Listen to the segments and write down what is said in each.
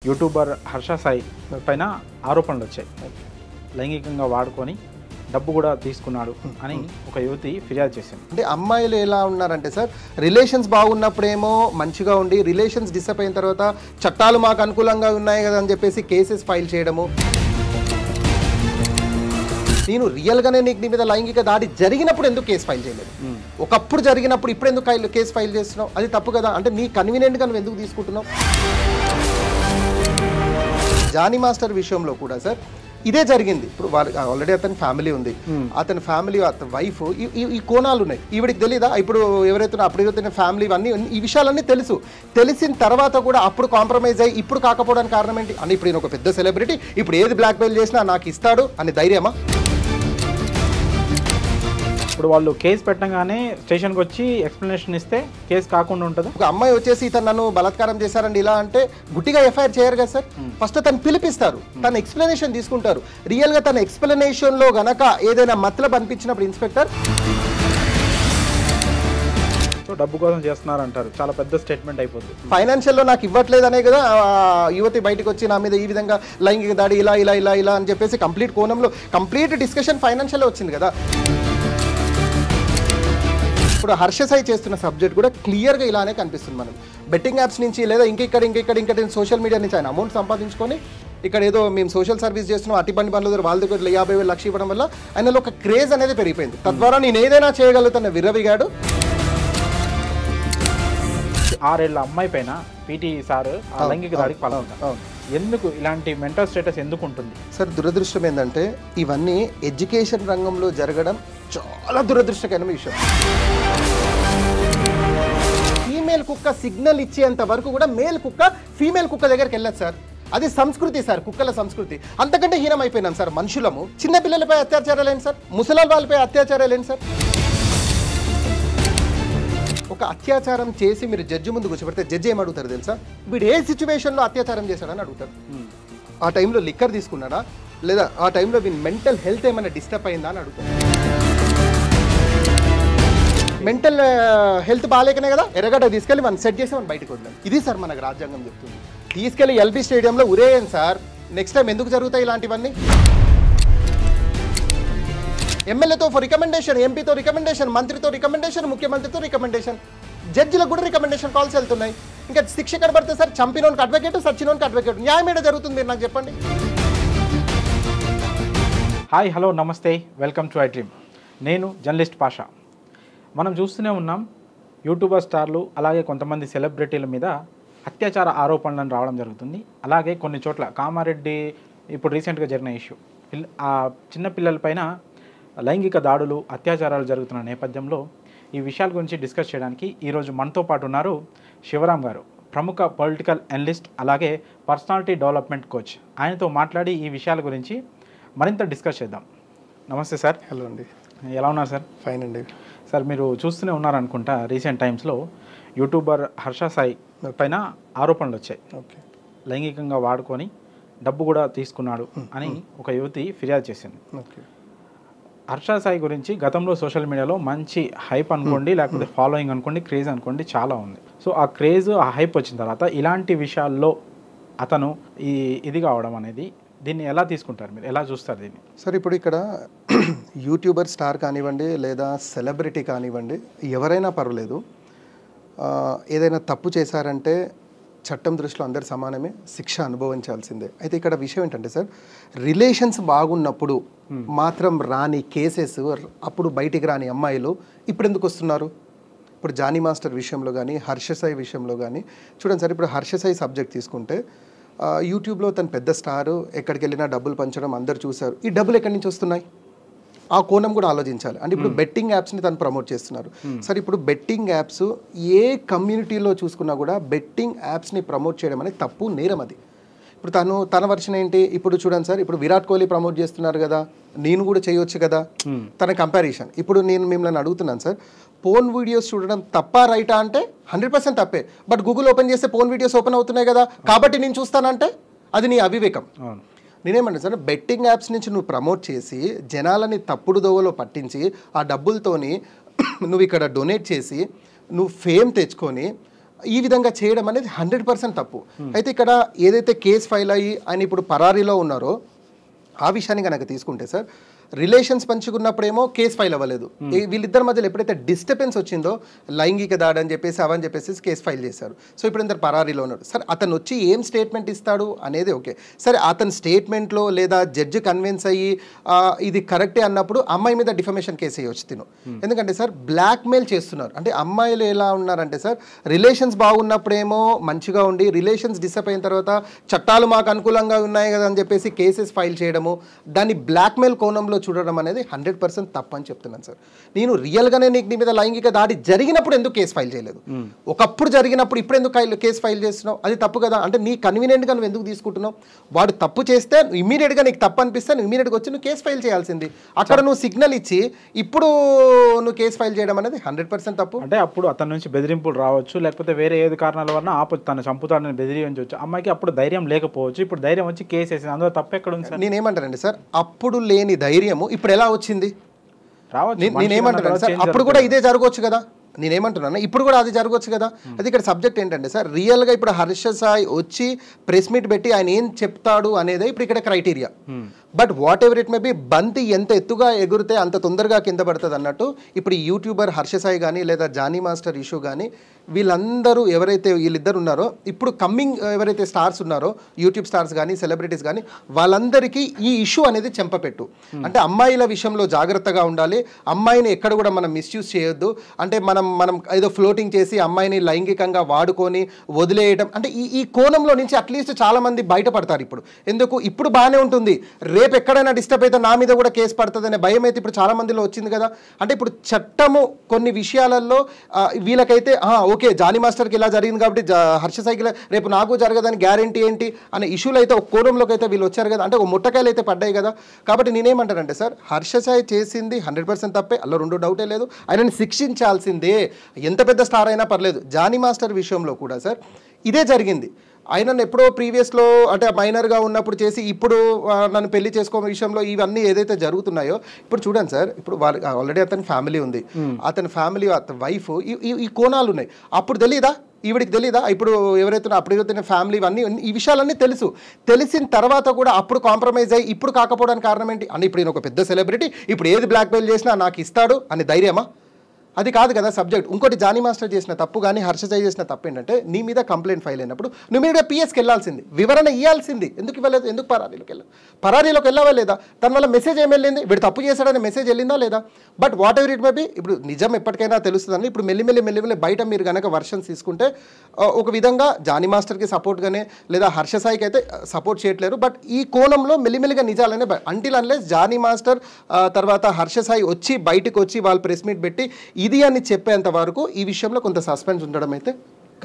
YouTuber Harsha Sai పైన ఆరోపణలు వచ్చాయి. లైంగికంగా వాడుకొని డబ్బు కూడా తీసుకున్నాడు అని ఒక యువతి ఫిర్యాదు చేసింది. అంటే అమ్మాయిలు ఎలా ఉన్నారంటే సార్, రిలేషన్స్ బాగున్నప్పుడేమో మంచిగా ఉండి రిలేషన్స్ డిస్టర్బ్ అయిన తర్వాత చట్టాలు మాకు అనుకూలంగా ఉన్నాయి కదా అని చెప్పేసి కేసెస్ ఫైల్ చేయడము. నేను రియల్గానే నీకు నీ మీద లైంగిక దాడి జరిగినప్పుడు ఎందుకు కేసు ఫైల్ చేయలేదు? ఒకప్పుడు జరిగినప్పుడు ఇప్పుడు ఎందుకు కేసు ఫైల్ చేస్తున్నావు? అది తప్పు కదా. అంటే నీ కన్వీనియంట్గా నువ్వు ఎందుకు తీసుకుంటున్నావు? జానీ మాస్టర్ విషయంలో కూడా సార్ ఇదే జరిగింది. ఇప్పుడు వాళ్ళకి ఆల్రెడీ అతని ఫ్యామిలీ ఉంది, అతని ఫ్యామిలీ అతని వైఫ్, ఈ కోణాలు ఉన్నాయి. ఈవిడికి తెలీదా? ఇప్పుడు ఎవరైతే అప్పుడు ఫ్యామిలీ ఇవన్నీ ఈ విషయాలన్నీ తెలిసిన తర్వాత కూడా అప్పుడు కాంప్రమైజ్ అయ్యి ఇప్పుడు కాకపోవడానికి కారణం ఏంటి? అని ఇప్పుడు నేను ఒక పెద్ద సెలబ్రిటీ, ఇప్పుడు ఏది బ్లాక్మెయిల్ చేసినా నాకు ఇస్తాడు అని ధైర్యమా? ఇప్పుడు వాళ్ళు కేసు పెట్టగానే స్టేషన్కి వచ్చి ఎక్స్ప్లెనేషన్ ఇస్తే కేసు కాకుండా ఉంటుంది. ఒక అమ్మాయి వచ్చేసి ఇతను నన్ను బలాత్కారం చేశారండి ఇలా అంటే గుట్టిగా ఎఫ్ఐఆర్ చేయరు కదా సార్. ఫస్ట్ తను పిలిపిస్తారు, తన ఎక్స్ప్లెనేషన్ తీసుకుంటారు. రియల్గా తన ఎక్స్ప్లెనేషన్లో గనక ఏదైనా మతలబ్ అనిపించినప్పుడు ఇన్స్పెక్టర్ డబ్బు కోసం చేస్తున్నారు అంటారు, చాలా పెద్ద స్టేట్మెంట్ అయిపోతుంది. ఫైనాన్షియల్లో నాకు ఇవ్వట్లేదనే కదా యువతి బయటకు వచ్చి నా మీద ఈ విధంగా లైంగిక దాడి ఇలా ఇలా ఇలా ఇలా అని చెప్పేసి కంప్లీట్ కోణంలో కంప్లీట్ డిస్కషన్ ఫైనాన్షియల్లో వచ్చింది కదా. ఇప్పుడు హర్ష సాయి చేస్తున్న సబ్జెక్ట్ కూడా క్లియర్గా ఇలానే కనిపిస్తుంది. మనం బెట్టింగ్ యాప్స్ నుంచి లేదా ఇంకెక్కడ సోషల్ మీడియా నుంచి ఆయన అమౌంట్ సంపాదించుకొని ఇక్కడ ఏదో మేము సోషల్ సర్వీస్ చేస్తున్నాం, అటిబండి పనుల దగ్గర వాళ్ళ దగ్గర 50,000 లక్ష ఇవ్వడం వల్ల ఆయనలో ఒక క్రేజ్ అనేది పెరిగిపోయింది. తద్వారా నేను ఏదైనా చేయగలుగుతాను విర్రవిగాడు. 6 ఏళ్ల అమ్మాయి పైన పీటీ సార్ లైంగిక దాడికి పాల్గొంటారు. ఎందుకు ఇలాంటి మెంటల్ స్టేటస్ ఎందుకు ఉంటుంది సార్? దురదృష్టం ఏంటంటే ఇవన్నీ ఎడ్యుకేషన్ రంగంలో జరగడం చాలా దురదృష్టకరమైన విషయం. ఫీమేల్ కుక్క సిగ్నల్ ఇచ్చేంత వరకు కూడా మేల్ కుక్క ఫీమేల్ కుక్క దగ్గరికి వెళ్ళదు సార్. అది సంస్కృతి సార్, కుక్కల సంస్కృతి. అంతకంటే హీనం అయిపోయినాం సార్ మనుషులము. చిన్నపిల్లలపై అత్యాచారాలు ఏంటి సార్? ముసలాల వాళ్ళపై అత్యాచారాలు ఏంటి సార్? ఒక అత్యాచారం చేసి మీరు జడ్జి ముందు కూర్చోబెడితే జడ్జి ఏం అడుగుతారు తెలుసా? వీడు ఏ సిచ్యువేషన్లో అత్యాచారం చేశాడని అడుగుతారు. ఆ టైంలో లిక్కర్ తీసుకున్నాడా, లేదా ఆ టైంలో వీని మెంటల్ హెల్త్ ఏమైనా డిస్టర్బ్ అయిందా అని అడుగుతారు. మెంటల్ హెల్త్ బాగాలేకనే కదా ఎర్రగడ్డ తీసుకెళ్ళి మనం సెట్ చేసి మనం బయటకు వదిలేం. ఇది సార్ మనకు రాజ్యాంగం చెప్తుంది. తీసుకెళ్ళి ఎల్బీ స్టేడియంలో ఉరేయండి సార్. నెక్స్ట్ టైం ఎందుకు జరుగుతాయి ఇలాంటివన్నీ? ఎమ్మెల్యేతో రికమెండేషన్, ఎంపీతో రికమెండేషన్, మంత్రితో రికమెండేషన్, ముఖ్యమంత్రితో రికమెండేషన్, జడ్జిలకు కూడా రికమెండేషన్ కాల్స్ వెళ్తున్నాయి. ఇంకా శిక్ష ఎక్కడ పడితే సార్? చంపినోనికి అడ్వకేట్, సచ్చినోనికి అడ్వకేట్. న్యాయం ఏడ జరుగుతుంది మీరు నాకు చెప్పండి. హాయ్, హలో, నమస్తే, వెల్కమ్ టు ఐ డ్రీమ్. నేను జర్నలిస్ట్ పాషా. మనం చూస్తూనే ఉన్నాం యూట్యూబర్ స్టార్లు అలాగే కొంతమంది సెలబ్రిటీల మీద అత్యాచార ఆరోపణలను రావడం జరుగుతుంది. అలాగే కొన్ని చోట్ల కామారెడ్డి ఇప్పుడు రీసెంట్గా జరిగిన ఇష్యూ, ఆ చిన్నపిల్లలపైన లైంగిక దాడులు అత్యాచారాలు జరుగుతున్న నేపథ్యంలో ఈ విషయాల గురించి డిస్కస్ చేయడానికి ఈరోజు మనతో పాటు ఉన్నారు శివరామ్ గారు, ప్రముఖ పొలిటికల్ అనలిస్ట్ అలాగే పర్సనాలిటీ డెవలప్మెంట్ కోచ్. ఆయనతో మాట్లాడి ఈ విషయాల గురించి మరింత డిస్కస్ చేద్దాం. నమస్తే సార్. హలో అండి, ఎలా ఉన్నారు సార్? ఫైన్ అండి. సార్, మీరు చూస్తూనే ఉన్నారనుకుంటా రీసెంట్ టైమ్స్లో యూట్యూబర్ హర్ష సాయి పైన ఆరోపణలు వచ్చాయి. ఓకే, లైంగికంగా వాడుకొని డబ్బు కూడా తీసుకున్నాడు అని ఒక యువతి ఫిర్యాదు చేసింది. ఓకే. హర్ష సాయి గురించి గతంలో సోషల్ మీడియాలో మంచి హైప్ అనుకోండి, లేకపోతే ఫాలోయింగ్ అనుకోండి, క్రేజ్ అనుకోండి, చాలా ఉంది. సో ఆ క్రేజ్, ఆ హైప్ వచ్చిన తర్వాత ఇలాంటి విషయాల్లో అతను ఇది కావడం అనేది, దీన్ని ఎలా తీసుకుంటారు మీరు, ఎలా చూస్తారు దీన్ని? సార్, ఇప్పుడు ఇక్కడ యూట్యూబర్ స్టార్ కానివ్వండి లేదా సెలబ్రిటీ కానివ్వండి, ఎవరైనా పర్వాలేదు, ఏదైనా తప్పు చేశారంటే చట్టం దృష్టిలో అందరు సమానమే, శిక్ష అనుభవించాల్సిందే. అయితే ఇక్కడ విషయం ఏంటంటే సార్, రిలేషన్స్ బాగున్నప్పుడు మాత్రం రాని కేసెస్, అప్పుడు బయటికి రాని అమ్మాయిలు ఇప్పుడు ఎందుకు వస్తున్నారు? ఇప్పుడు జానీ మాస్టర్ విషయంలో కానీ హర్ష సాయి విషయంలో కానీ చూడండి సార్. ఇప్పుడు హర్ష సాయి సబ్జెక్ట్ తీసుకుంటే యూట్యూబ్లో తను పెద్ద స్టారు, ఎక్కడికి వెళ్ళినా డబ్బులు పంచడం అందరు చూశారు. ఈ డబ్బులు ఎక్కడి నుంచి వస్తున్నాయి? ఆ కోణం కూడా ఆలోచించాలి. అంటే ఇప్పుడు బెట్టింగ్ యాప్స్ని తను ప్రమోట్ చేస్తున్నారు. సరే, ఇప్పుడు బెట్టింగ్ యాప్స్ ఏ కమ్యూనిటీలో చూసుకున్నా కూడా బెట్టింగ్ యాప్స్ని ప్రమోట్ చేయడం అనేది తప్పు, నేరం అది. ఇప్పుడు తన వర్షన్ ఏంటి? ఇప్పుడు చూడండి సార్, ఇప్పుడు విరాట్ కోహ్లీ ప్రమోట్ చేస్తున్నారు కదా, నేను కూడా చేయొచ్చు కదా, తన కంపారిజన్. ఇప్పుడు నేను మిమ్మల్ని అడుగుతున్నాను సార్, పోన్ వీడియోస్ చూడడం తప్ప రైటా అంటే 100% తప్పే. బట్ గూగుల్ ఓపెన్ చేస్తే పోన్ వీడియోస్ ఓపెన్ అవుతున్నాయి కదా, కాబట్టి నేను చూస్తానంటే అది నీ అవివేకం. నేనేమంటాను సార్, బెట్టింగ్ యాప్స్ నుంచి నువ్వు ప్రమోట్ చేసి జనాలని తప్పుడు దోవలో పట్టించి ఆ డబ్బులతోని నువ్వు ఇక్కడ డొనేట్ చేసి నువ్వు ఫేమ్ తెచ్చుకొని ఈ విధంగా చేయడం అనేది 100% తప్పు. అయితే ఇక్కడ ఏదైతే కేసు ఫైల్ అయ్యి ఆయన ఇప్పుడు పరారీలో ఉన్నారో ఆ విషయాన్ని కనుక తీసుకుంటే సార్, రిలేషన్స్ పంచుకున్నప్పుడేమో కేసు ఫైల్ అవ్వలేదు. వీళ్ళిద్దరి మధ్యలో ఎప్పుడైతే డిస్టర్బెన్స్ వచ్చిందో లైంగిక దాడి అని చెప్పేసి అవని చెప్పేసి కేసు ఫైల్ చేశారు. సో ఇప్పుడు ఇంత పరారీలో ఉన్నాడు. సరే అతను వచ్చి ఏం స్టేట్మెంట్ ఇస్తాడు అనేది ఓకే. సరే అతని స్టేట్మెంట్లో లేదా జడ్జి కన్విన్స్ అయ్యి ఇది కరెక్టే అన్నప్పుడు అమ్మాయి మీద డిఫమేషన్ కేసు వేయవచ్చు తిను. ఎందుకంటే సార్ బ్లాక్మెయిల్ చేస్తున్నారు. అంటే అమ్మాయిలు ఎలా ఉన్నారంటే సార్, రిలేషన్స్ బాగున్నప్పుడేమో మంచిగా ఉండి రిలేషన్స్ డిస్టర్బ్ అయిన తర్వాత చట్టాలు మాకు అనుకూలంగా ఉన్నాయి కదా అని చెప్పేసి కేసెస్ ఫైల్ చేయడము, దాన్ని బ్లాక్మెయిల్ కోణంలో చూడడం అనేది 100% తప్పు అని చెప్తున్నాను సార్. నేను రియల్గానే నీ మీద లైంగిక దాడి జరిగినప్పుడు ఎందుకు కేసు ఫైల్ చేయలేదు, ఒకప్పుడు జరిగినప్పుడు ఇప్పుడు ఎందుకు కేసు ఫైల్ చేస్తున్నావు, అది తప్పు కదా. అంటే నీ కన్వీనియంట్గా నువ్వు ఎందుకు తీసుకుంటున్నావు, వాడు తప్పు చేస్తే ఇమీడియట్గా నీకు తప్పు అనిపిస్తే నువ్వు ఇమీడియట్గా వచ్చి నువ్వు కేసు ఫైల్ చేయాల్సింది. అక్కడ నువ్వు సిగ్నల్ ఇచ్చి ఇప్పుడు నువ్వు కేసు ఫైల్ చేయడం అనేది 100% తప్పు. అంటే అప్పుడు అతని నుంచి బెదిరింపులు రావచ్చు, లేకపోతే వేరే ఏది కారణాల వల్ల తను చంపుతాడని బెదిరించవచ్చు. అమ్మాయికి అప్పుడు ధైర్యం లేకపోవచ్చు, ఇప్పుడు ధైర్యం వచ్చి కేసు వేసింది. అందులో తప్పు ఎక్కడ ఉంది సార్? నేనేమంటానండి సార్, అప్పుడు లేని ధైర్యము ఇప్పుడు ఎలా వచ్చింది రావచ్చు. నేనేమంటాను సార్, అప్పుడు కూడా ఇదే జరగవచ్చు కదా. నేనేమంటున్నాను ఇప్పుడు కూడా అది జరగవచ్చు కదా. అది ఇక్కడ సబ్జెక్ట్ ఏంటంటే సార్, రియల్గా ఇప్పుడు హర్ష సాయి వచ్చి ప్రెస్ మీట్ పెట్టి ఆయన ఏం చెప్తాడు అనేదే ఇప్పుడు ఇక్కడ criteria. But whatever it may B, బంతి ఎంత ఎత్తుగా ఎగురితే అంత తొందరగా కింద పడుతుంది అన్నట్టు ఇప్పుడు ఈ యూట్యూబర్ హర్ష సాయి కానీ లేదా జానీ మాస్టర్ ఇష్యూ కానీ వీళ్ళందరూ ఎవరైతే వీళ్ళిద్దరు ఉన్నారో ఇప్పుడు కమ్మింగ్ ఎవరైతే స్టార్స్ ఉన్నారో యూట్యూబ్ స్టార్స్ కానీ సెలబ్రిటీస్ కానీ వాళ్ళందరికీ ఈ ఇష్యూ అనేది చెంపపెట్టు. అంటే అమ్మాయిల విషయంలో జాగ్రత్తగా ఉండాలి, అమ్మాయిని ఎక్కడ కూడా మనం మిస్యూజ్ చేయొద్దు. అంటే మనం ఏదో ఫ్లోటింగ్ చేసి అమ్మాయిని లైంగికంగా వాడుకొని వదిలేయడం, అంటే ఈ కోణంలో నుంచి అట్లీస్ట్ చాలామంది బయటపడతారు. ఎందుకు ఇప్పుడు బాగానే ఉంటుంది, రేపు ఎక్కడైనా డిస్టర్బ్ అయితే నా మీద కూడా కేసు పడుతుంది అనే భయం అయితే ఇప్పుడు చాలా మందిలో వచ్చింది కదా. అంటే ఇప్పుడు చట్టము కొన్ని విషయాలలో వీళ్ళకైతే ఓకే జానీ మాస్టర్కి ఇలా జరిగింది కాబట్టి హర్ష సాయికి రేపు నాకు జరగదని గ్యారంటీ ఏంటి అనే ఇష్యూలు అయితే ఒక కోణంలోకి అయితే వీళ్ళు వచ్చారు కదా. అంటే ఒక ముట్టకాయలు అయితే పడ్డాయి కదా. కాబట్టి నేనేమంటానంటే సార్, హర్ష సాయి చేసింది 100% తప్పే, అలా రెండు డౌటే లేదు. ఆయనని శిక్షించాల్సిందే, ఎంత పెద్ద స్టార్ అయినా పర్లేదు. జానీ మాస్టర్ విషయంలో కూడా సార్ ఇదే జరిగింది. ఆయనను ఎప్పుడో ప్రీవియస్లో అంటే మైనర్గా ఉన్నప్పుడు చేసి ఇప్పుడు నన్ను పెళ్లి చేసుకో విషయంలో ఇవన్నీ ఏదైతే జరుగుతున్నాయో ఇప్పుడు చూడండి సార్, ఇప్పుడు వాళ్ళ ఆల్రెడీ అతని ఫ్యామిలీ ఉంది, అతని ఫ్యామిలీ అతని వైఫ్ ఈ కోణాలు ఉన్నాయి. అప్పుడు తెలీదా, ఈవిడికి తెలీదా? ఇప్పుడు ఎవరైతే అప్పుడు ఫ్యామిలీ ఇవన్నీ ఈ విషయాలన్నీ తెలిసిన తర్వాత కూడా అప్పుడు కాంప్రమైజ్ అయ్యి ఇప్పుడు కాకపోవడానికి కారణం ఏంటి? అని ఇప్పుడు నేను ఒక పెద్ద సెలబ్రిటీ, ఇప్పుడు ఏది బ్లాక్మెయిల్ చేసినా నాకు ఇస్తాడు అని ధైర్యమా? అది కాదు కదా సబ్జెక్ట్. ఇంకోటి జానీ మాస్టర్ చేసిన తప్పు కానీ హర్ష సాయి చేసిన తప్పు ఏంటంటే, నీ మీద కంప్లైంట్ ఫైల్ అయినప్పుడు నువ్వు మీద పిఎస్కి వెళ్ళాల్సింది, వివరణ ఇవ్వాల్సింది. ఎందుకు ఇవ్వలేదు? ఎందుకు పరారీలోకి వెళ్ళావా లేదా? దానివల్ల మెసేజ్ ఏం వెళ్ళింది? వీడు తప్పు చేశాడని మెసేజ్ వెళ్ళిందా లేదా? But whatever it may B, ఇప్పుడు నిజం ఎప్పటికైనా తెలుస్తుందని ఇప్పుడు మెల్లిమెల్లి బయట మీరు కనుక వర్షన్స్ తీసుకుంటే ఒక విధంగా జానీ మాస్టర్కి సపోర్ట్గానే లేదా హర్ష సాయికి అయితే సపోర్ట్ చేయట్లేరు. బట్ ఈ కోణంలో మెల్లిమెల్లిగా నిజాలనే అంటిల్ అన్లెస్ జానీ మాస్టర్ తర్వాత హర్ష సాయి వచ్చి బయటకు వచ్చి వాళ్ళు ప్రెస్ మీట్ పెట్టి ఇది అని చెప్పేంత వరకు ఈ విషయంలో కొంత సస్పెన్స్ ఉండడం అయితే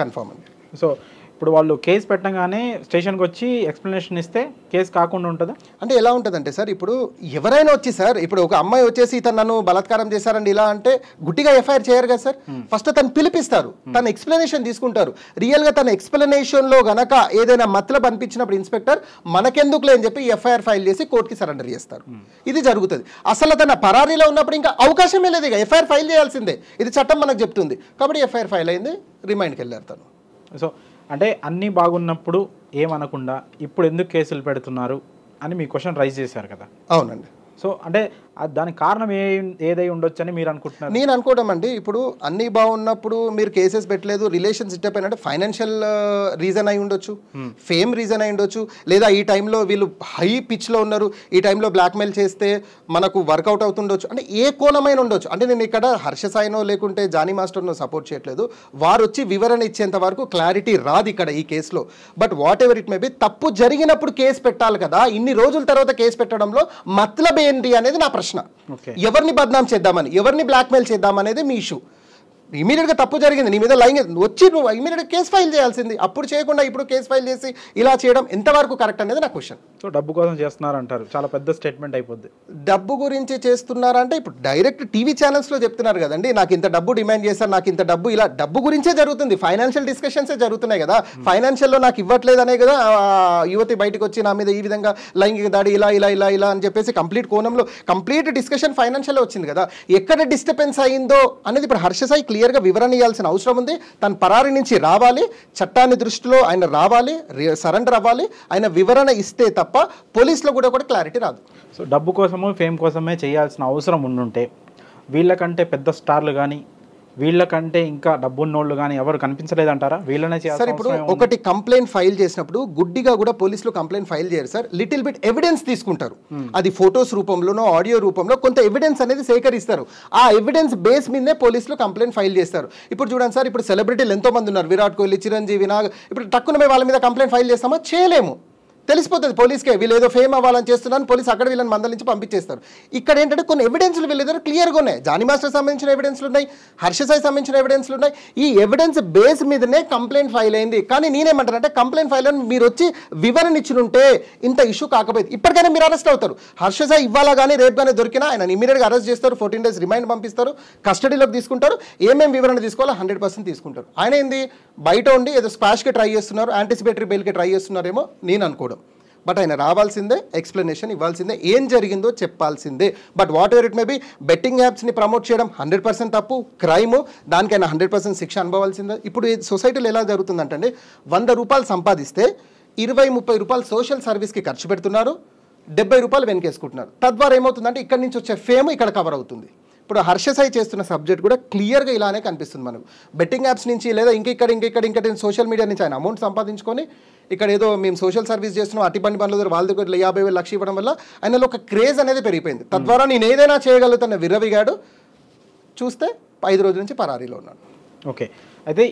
కన్ఫర్మ్ అండి. సో ఇప్పుడు వాళ్ళు కేసు పెట్టగానే స్టేషన్కి వచ్చి ఎక్స్ప్లెనేషన్ ఇస్తే కేసు కాకుండా ఉంటుందా? అంటే ఎలా ఉంటుందంటే సార్, ఇప్పుడు ఎవరైనా వచ్చి సార్, ఇప్పుడు ఒక అమ్మాయి వచ్చేసి తను నన్ను బలాత్కారం చేశారండి ఇలా అంటే గుట్టిగా ఎఫ్ఐఆర్ చేయరు కదా సార్. ఫస్ట్ తను పిలిపిస్తారు, తన ఎక్స్ప్లెనేషన్ తీసుకుంటారు. రియల్గా తన ఎక్స్ప్లెనేషన్లో గనక ఏదైనా మతలబ్ అనిపించినప్పుడు ఇన్స్పెక్టర్ మనకెందుకులే అని చెప్పి ఎఫ్ఐఆర్ ఫైల్ చేసి కోర్టుకి సరెండర్ చేస్తారు. ఇది జరుగుతుంది. అసలు తన పరారీలో ఉన్నప్పుడు ఇంకా అవకాశమే లేదు, ఇక ఎఫ్ఐఆర్ ఫైల్ చేయాల్సిందే. ఇది చట్టం మనకు చెప్తుంది. కాబట్టి ఎఫ్ఐఆర్ ఫైల్ అయింది, రిమైండ్కి వెళ్ళారు తను. సో అంటే అన్నీ బాగున్నప్పుడు ఏమనకుండా ఇప్పుడు ఎందుకు కేసులు పెడుతున్నారు అని మీ క్వశ్చన్ రైజ్ చేశారు కదా. అవునండి. సో అంటే దానికి కారణం ఏదై ఉండొచ్చు అని మీరు అనుకుంటున్నారు? నేను అనుకోవడం అండి, ఇప్పుడు అన్నీ బాగున్నప్పుడు మీరు కేసెస్ పెట్టలేదు, రిలేషన్స్ ఇట్ అయిపోయినంటే ఫైనాన్షియల్ రీజన్ అయి ఉండొచ్చు, ఫేమ్ రీజన్ అయి ఉండొచ్చు, లేదా ఈ టైంలో వీళ్ళు హై పిచ్లో ఉన్నారు, ఈ టైంలో బ్లాక్మెయిల్ చేస్తే మనకు వర్కౌట్ అవుతుండొచ్చు. అంటే ఏ కోణమైన ఉండొచ్చు. అంటే నేను ఇక్కడ హర్ష సాయినో లేకుంటే జానీ మాస్టర్నో సపోర్ట్ చేయట్లేదు. వారు వచ్చి వివరణ ఇచ్చేంత వరకు క్లారిటీ రాదు ఇక్కడ ఈ కేసులో. But whatever it may B, తప్పు జరిగినప్పుడు కేసు పెట్టాలి కదా. ఇన్ని రోజుల తర్వాత కేసు పెట్టడంలో మతలబ్ ఏంటి అనేది నా ప్రశ్న. ఎవరిని బద్నాం చేద్దామని, ఎవరిని బ్లాక్మెయిల్ చేద్దామనేది మీ ఇష్యూ. ఇమీడియట్గా తప్పు జరిగింది, నీ మీద లైంగిక వచ్చి నువ్వు ఇమీడియట్గా కేసు ఫైల్ చేయాల్సింది. అప్పుడు చేయకుండా ఇప్పుడు కేసు ఫైల్ చేసి ఇలా చేయడం ఎంతవరకు కరెక్ట్ అనేది నా క్వశ్చన్. సో డబ్బు కోసం చేస్తున్నారంటారు, చాలా పెద్ద స్టేట్మెంట్ అయిపోద్ది. డబ్బు గురించి చేస్తున్నారంటే ఇప్పుడు డైరెక్ట్ టీవీ ఛానల్స్లో చెప్తున్నారు కదండి, నాకు ఇంత డబ్బు డిమాండ్ చేశారు, నాకు ఇంత డబ్బు, ఇలా డబ్బు గురించే జరుగుతుంది. ఫైనాన్షియల్ డిస్కషన్సే జరుగుతున్నాయి కదా. ఫైనాన్షియల్లో నాకు ఇవ్వట్లేదనే కదా యువతి బయటకు వచ్చి నా మీద ఈ విధంగా లైంగిక దాడి ఇలా ఇలా ఇలా ఇలా అని చెప్పేసి కంప్లీట్ కోణంలో కంప్లీట్ డిస్కషన్ ఫైనాన్షియల్లో వచ్చింది కదా. ఎక్కడ డిస్టర్బెన్స్ అయిందో అనేది ఇప్పుడు హర్ష సాయి క్లియర్ క్లియర్గా వివరణ ఇవ్వాల్సిన అవసరం ఉంది. తన పరారి నుంచి రావాలి, చట్టాన్ని దృష్టిలో ఆయన రావాలి, సరెండర్ అవ్వాలి. ఆయన వివరణ ఇస్తే తప్ప పోలీసులో కూడా క్లారిటీ రాదు. సో డబ్బు కోసము ఫేమ్ కోసమే చేయాల్సిన అవసరం ఉండుంటే వీళ్ళకంటే పెద్ద స్టార్లు కానీ వీళ్ళకంటే ఇంకా డబ్బున్నోళ్ళు కానీ ఎవరు కనిపించలేదంటారా? వీళ్ళనే సార్ చేయాలి. ఇప్పుడు ఒకటి కంప్లైంట్ ఫైల్ చేసినప్పుడు గుడ్డిగా కూడా పోలీసులు కంప్లైంట్ ఫైల్ చేయరు సార్. లిటిల్ బిట్ ఎవిడెన్స్ తీసుకుంటారు. అది ఫొటోస్ రూపంలోనో ఆడియో రూపంలో కొంత ఎవిడెన్స్ అనేది సేకరిస్తారు. ఆ ఎవిడెన్స్ బేస్ మీదే పోలీసులు కంప్లైంట్ ఫైల్ చేస్తారు. ఇప్పుడు చూడండి సార్, ఇప్పుడు సెలబ్రిటీలు ఎంతో మంది ఉన్నారు, విరాట్ కోహ్లీ, చిరంజీవి, నాగ్. ఇప్పుడు టక్కున మేము వాళ్ళ మీద కంప్లైంట్ ఫైల్ చేస్తామా? చేయలేము. తెలిసిపోతుంది పోలీస్కే వీళ్ళు ఏదో ఫేమ్ అవ్వాలని చేస్తున్నాను, పోలీస్ అక్కడ వీళ్ళని మందలించి పంపించేస్తారు. ఇక్కడ ఏంటంటే కొన్ని ఎవిడెన్స్లు వీళ్ళ దగ్గర క్లియర్గా ఉన్నాయి. జానీ మాస్టర్ సంబంధించిన ఎవిడెన్స్లు ఉన్నాయి, హర్ష సాయి సంబంధించిన ఎవిడెన్స్లు ఉన్నాయి. ఈ ఎవిడెన్స్ బేస్ మీదనే కంప్లైంట్ ఫైల్ అయింది. కానీ నేనేమంటానంటే కంప్లైంట్ ఫైల్ అని మీరు వచ్చి వివరణ ఇచ్చినుంటే ఇంత ఇష్యూ కాకపోయింది. ఇప్పటికైనా మీరు అరెస్ట్ అవుతారు. హర్ష సాయి ఇవ్వాలా కానీ రేపు కానీ దొరికినా ఆయన ఇమీడియట్గా అరెస్ట్ చేస్తారు, 14 days రిమైండ్ పంపిస్తారు, కస్టడీలోకి తీసుకుంటారు. ఏమేమి వివరణ తీసుకోవాలో 100% తీసుకుంటారు. ఆయన ఏంది బయట ఉండి ఏదో స్పాష్కి ట్రై చేస్తున్నారు, యాంటిసిపేటరీ బెయిల్కి ట్రై చేస్తున్నారేమో నేను అనుకోవడం. బట్ ఆయన రావాల్సిందే, ఎక్స్ప్లెనేషన్ ఇవ్వాల్సిందే, ఏం జరిగిందో చెప్పాల్సిందే. But whatever it may be, betting యాప్స్ని ప్రమోట్ చేయడం 100% తప్పు, క్రైమ్. దానికైనా 100% శిక్ష అనుభవాల్సిందే. ఇప్పుడు సొసైటీలో ఎలా జరుగుతుందంటే 100 రూపాయలు సంపాదిస్తే 20-30 రూపాయలు సోషల్ సర్వీస్కి ఖర్చు పెడుతున్నారు, 70 రూపాయలు వెనకేసుకుంటున్నారు. తద్వారా ఏమవుతుందంటే ఇక్కడి నుంచి వచ్చే ఫేమ్ ఇక్కడ కవర్ అవుతుంది. ఇప్పుడు హర్ష సాయి చేస్తున్న సబ్జెక్ట్ కూడా క్లియర్గా ఇలానే కనిపిస్తుంది మనకు. బెట్టింగ్ యాప్స్ నుంచి లేదా ఇంకెక్కడ సోషల్ మీడియా నుంచి ఆయన అమౌంట్ సంపాదించుకొని ఇక్కడ ఏదో మేము సోషల్ సర్వీస్ చేస్తున్నాం, అట్టి పని పనుల వాళ్ళ దగ్గర 50,000 లక్ష ఇవ్వడం వల్ల ఆయనలో ఒక క్రేజ్ అనేది పెరిగిపోయింది. తద్వారా నేను ఏదైనా చేయగలుగుతున్న విర్రవిగాడు చూస్తే 5 రోజుల నుంచి పరారీలో ఉన్నాడు. ఓకే, అయితే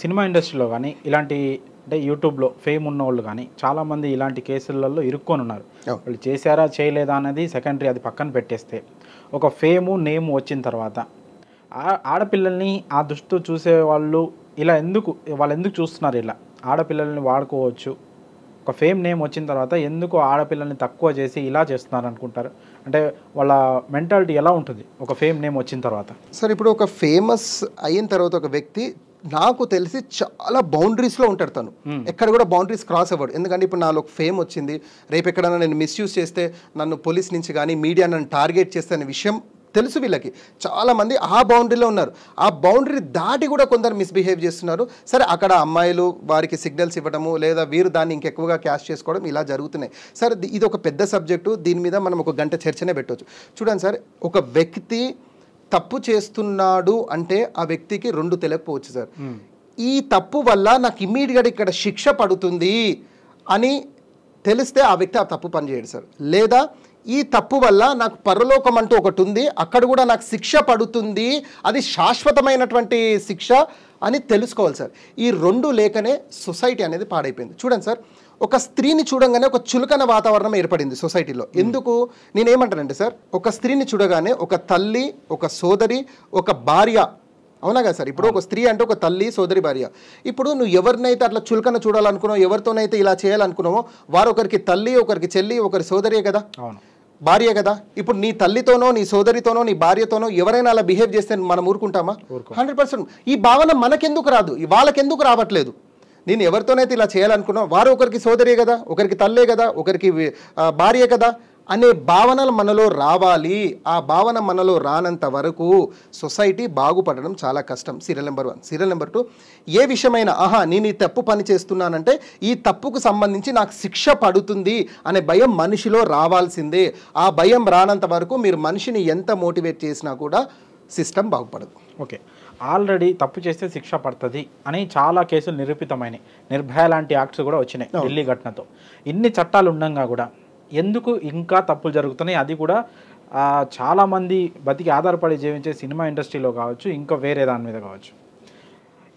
సినిమా ఇండస్ట్రీలో కానీ ఇలాంటి అంటే యూట్యూబ్లో ఫేమ్ ఉన్న వాళ్ళు కానీ చాలామంది ఇలాంటి కేసులలో ఇరుక్కొని ఉన్నారు. వాళ్ళు చేశారా చేయలేదా అనేది సెకండరీ, అది పక్కన పెట్టేస్తే ఒక ఫేము నేమ్ వచ్చిన తర్వాత ఆడపిల్లల్ని ఆ దృష్టితో చూసే వాళ్ళు ఇలా వాళ్ళు ఎందుకు చూస్తున్నారు? ఇలా ఆడపిల్లల్ని వాడుకోవచ్చు, ఒక ఫేమ్ నేమ్ వచ్చిన తర్వాత ఎందుకు ఆడపిల్లల్ని తక్కువ చేసి ఇలా చేస్తున్నారు అనుకుంటారు? అంటే వాళ్ళ మెంటాలిటీ ఎలా ఉంటుంది ఒక ఫేమ్ నేమ్ వచ్చిన తర్వాత? సార్ ఇప్పుడు ఒక ఫేమస్ అయిన తర్వాత ఒక వ్యక్తి నాకు తెలిసి చాలా బౌండరీస్లో ఉంటాడు. తను ఎక్కడ కూడా బౌండరీస్ క్రాస్ అవ్వడు. ఎందుకంటే ఇప్పుడు నాలో ఫేమ్ వచ్చింది, రేపు ఎక్కడైనా నేను మిస్యూజ్ చేస్తే నన్ను పోలీస్ నుంచి కానీ మీడియా నన్ను టార్గెట్ చేస్తే అనే విషయం తెలుసు వీళ్ళకి. చాలామంది ఆ బౌండరీలో ఉన్నారు. ఆ బౌండరీ దాటి కూడా కొందరు మిస్బిహేవ్ చేస్తున్నారు. సరే అక్కడ అమ్మాయిలు వారికి సిగ్నల్స్ ఇవ్వడము లేదా వీరు దాన్ని ఇంకెక్కువగా క్యాష్ చేసుకోవడం ఇలా జరుగుతున్నాయి. సార్ ఇది ఒక పెద్ద సబ్జెక్టు, దీని మీద మనం ఒక గంట చర్చనే పెట్టవచ్చు. చూడండి సార్, ఒక వ్యక్తి తప్పు చేస్తున్నాడు అంటే ఆ వ్యక్తికి 2 తెలియకపోవచ్చు సార్. ఈ తప్పు వల్ల నాకు ఇమ్మీడియట్గా ఇక్కడ శిక్ష పడుతుంది అని తెలిస్తే ఆ వ్యక్తి ఆ తప్పు పని చేయడు సార్. లేదా ఈ తప్పు వల్ల నాకు పరలోకం అంటూ ఒకటి ఉంది, అక్కడ కూడా నాకు శిక్ష పడుతుంది, అది శాశ్వతమైనటువంటి శిక్ష అని తెలుసుకోవాలి సార్. ఈ 2 లేకనే సొసైటీ అనేది పాడైపోయింది. చూడండి సార్, ఒక స్త్రీని చూడంగానే ఒక చులకన వాతావరణం ఏర్పడింది సొసైటీలో. ఎందుకు నేనేమంటానంటే సార్, ఒక స్త్రీని చూడగానే ఒక తల్లి, ఒక సోదరి, ఒక భార్య, అవునా కదా సార్? ఇప్పుడు ఒక స్త్రీ అంటే ఒక తల్లి, సోదరి, భార్య. ఇప్పుడు నువ్వు ఎవరినైతే అట్లా చులకన చూడాలనుకున్నావు, ఎవరితోనైతే ఇలా చేయాలనుకున్నావో వారు ఒకరికి తల్లి, ఒకరికి చెల్లి, ఒకరి సోదరియే కదా, భార్య కదా. ఇప్పుడు నీ తల్లితోనో నీ సోదరితోనో నీ భార్యతోనో ఎవరైనా అలా బిహేవ్ చేస్తే మనం ఊరుకుంటామా? 100%. ఈ భావన మనకెందుకు రాదు, వాళ్ళకెందుకు రావట్లేదు? నేను ఎవరితోనైతే ఇలా చేయాలనుకున్నా వారు ఒకరికి సోదరే కదా, ఒకరికి తల్లే కదా, ఒకరికి భార్య కదా అనే భావనలు మనలో రావాలి. ఆ భావన మనలో రానంత వరకు సొసైటీ బాగుపడడం చాలా కష్టం. Serial number 1. సీరియల్ నెంబర్ 2, ఏ విషయమైనా నేను ఈ తప్పు పని చేస్తున్నానంటే ఈ తప్పుకు సంబంధించి నాకు శిక్ష పడుతుంది అనే భయం మనిషిలో రావాల్సిందే. ఆ భయం రానంత వరకు మీరు మనిషిని ఎంత మోటివేట్ చేసినా కూడా సిస్టమ్ బాగుపడదు. ఓకే, ఆల్రెడీ తప్పు చేస్తే శిక్ష పడుతుంది అని చాలా కేసులు నిరూపితమైనాయి. నిర్భయ లాంటి యాక్ట్స్ కూడా వచ్చినాయి ఢిల్లీ ఘటనతో. ఇన్ని చట్టాలు ఉండగా కూడా ఎందుకు ఇంకా తప్పులు జరుగుతున్నాయి? అది కూడా చాలామంది బతికి ఆధారపడి జీవించే సినిమా ఇండస్ట్రీలో కావచ్చు, ఇంకా వేరే దాని మీద కావచ్చు.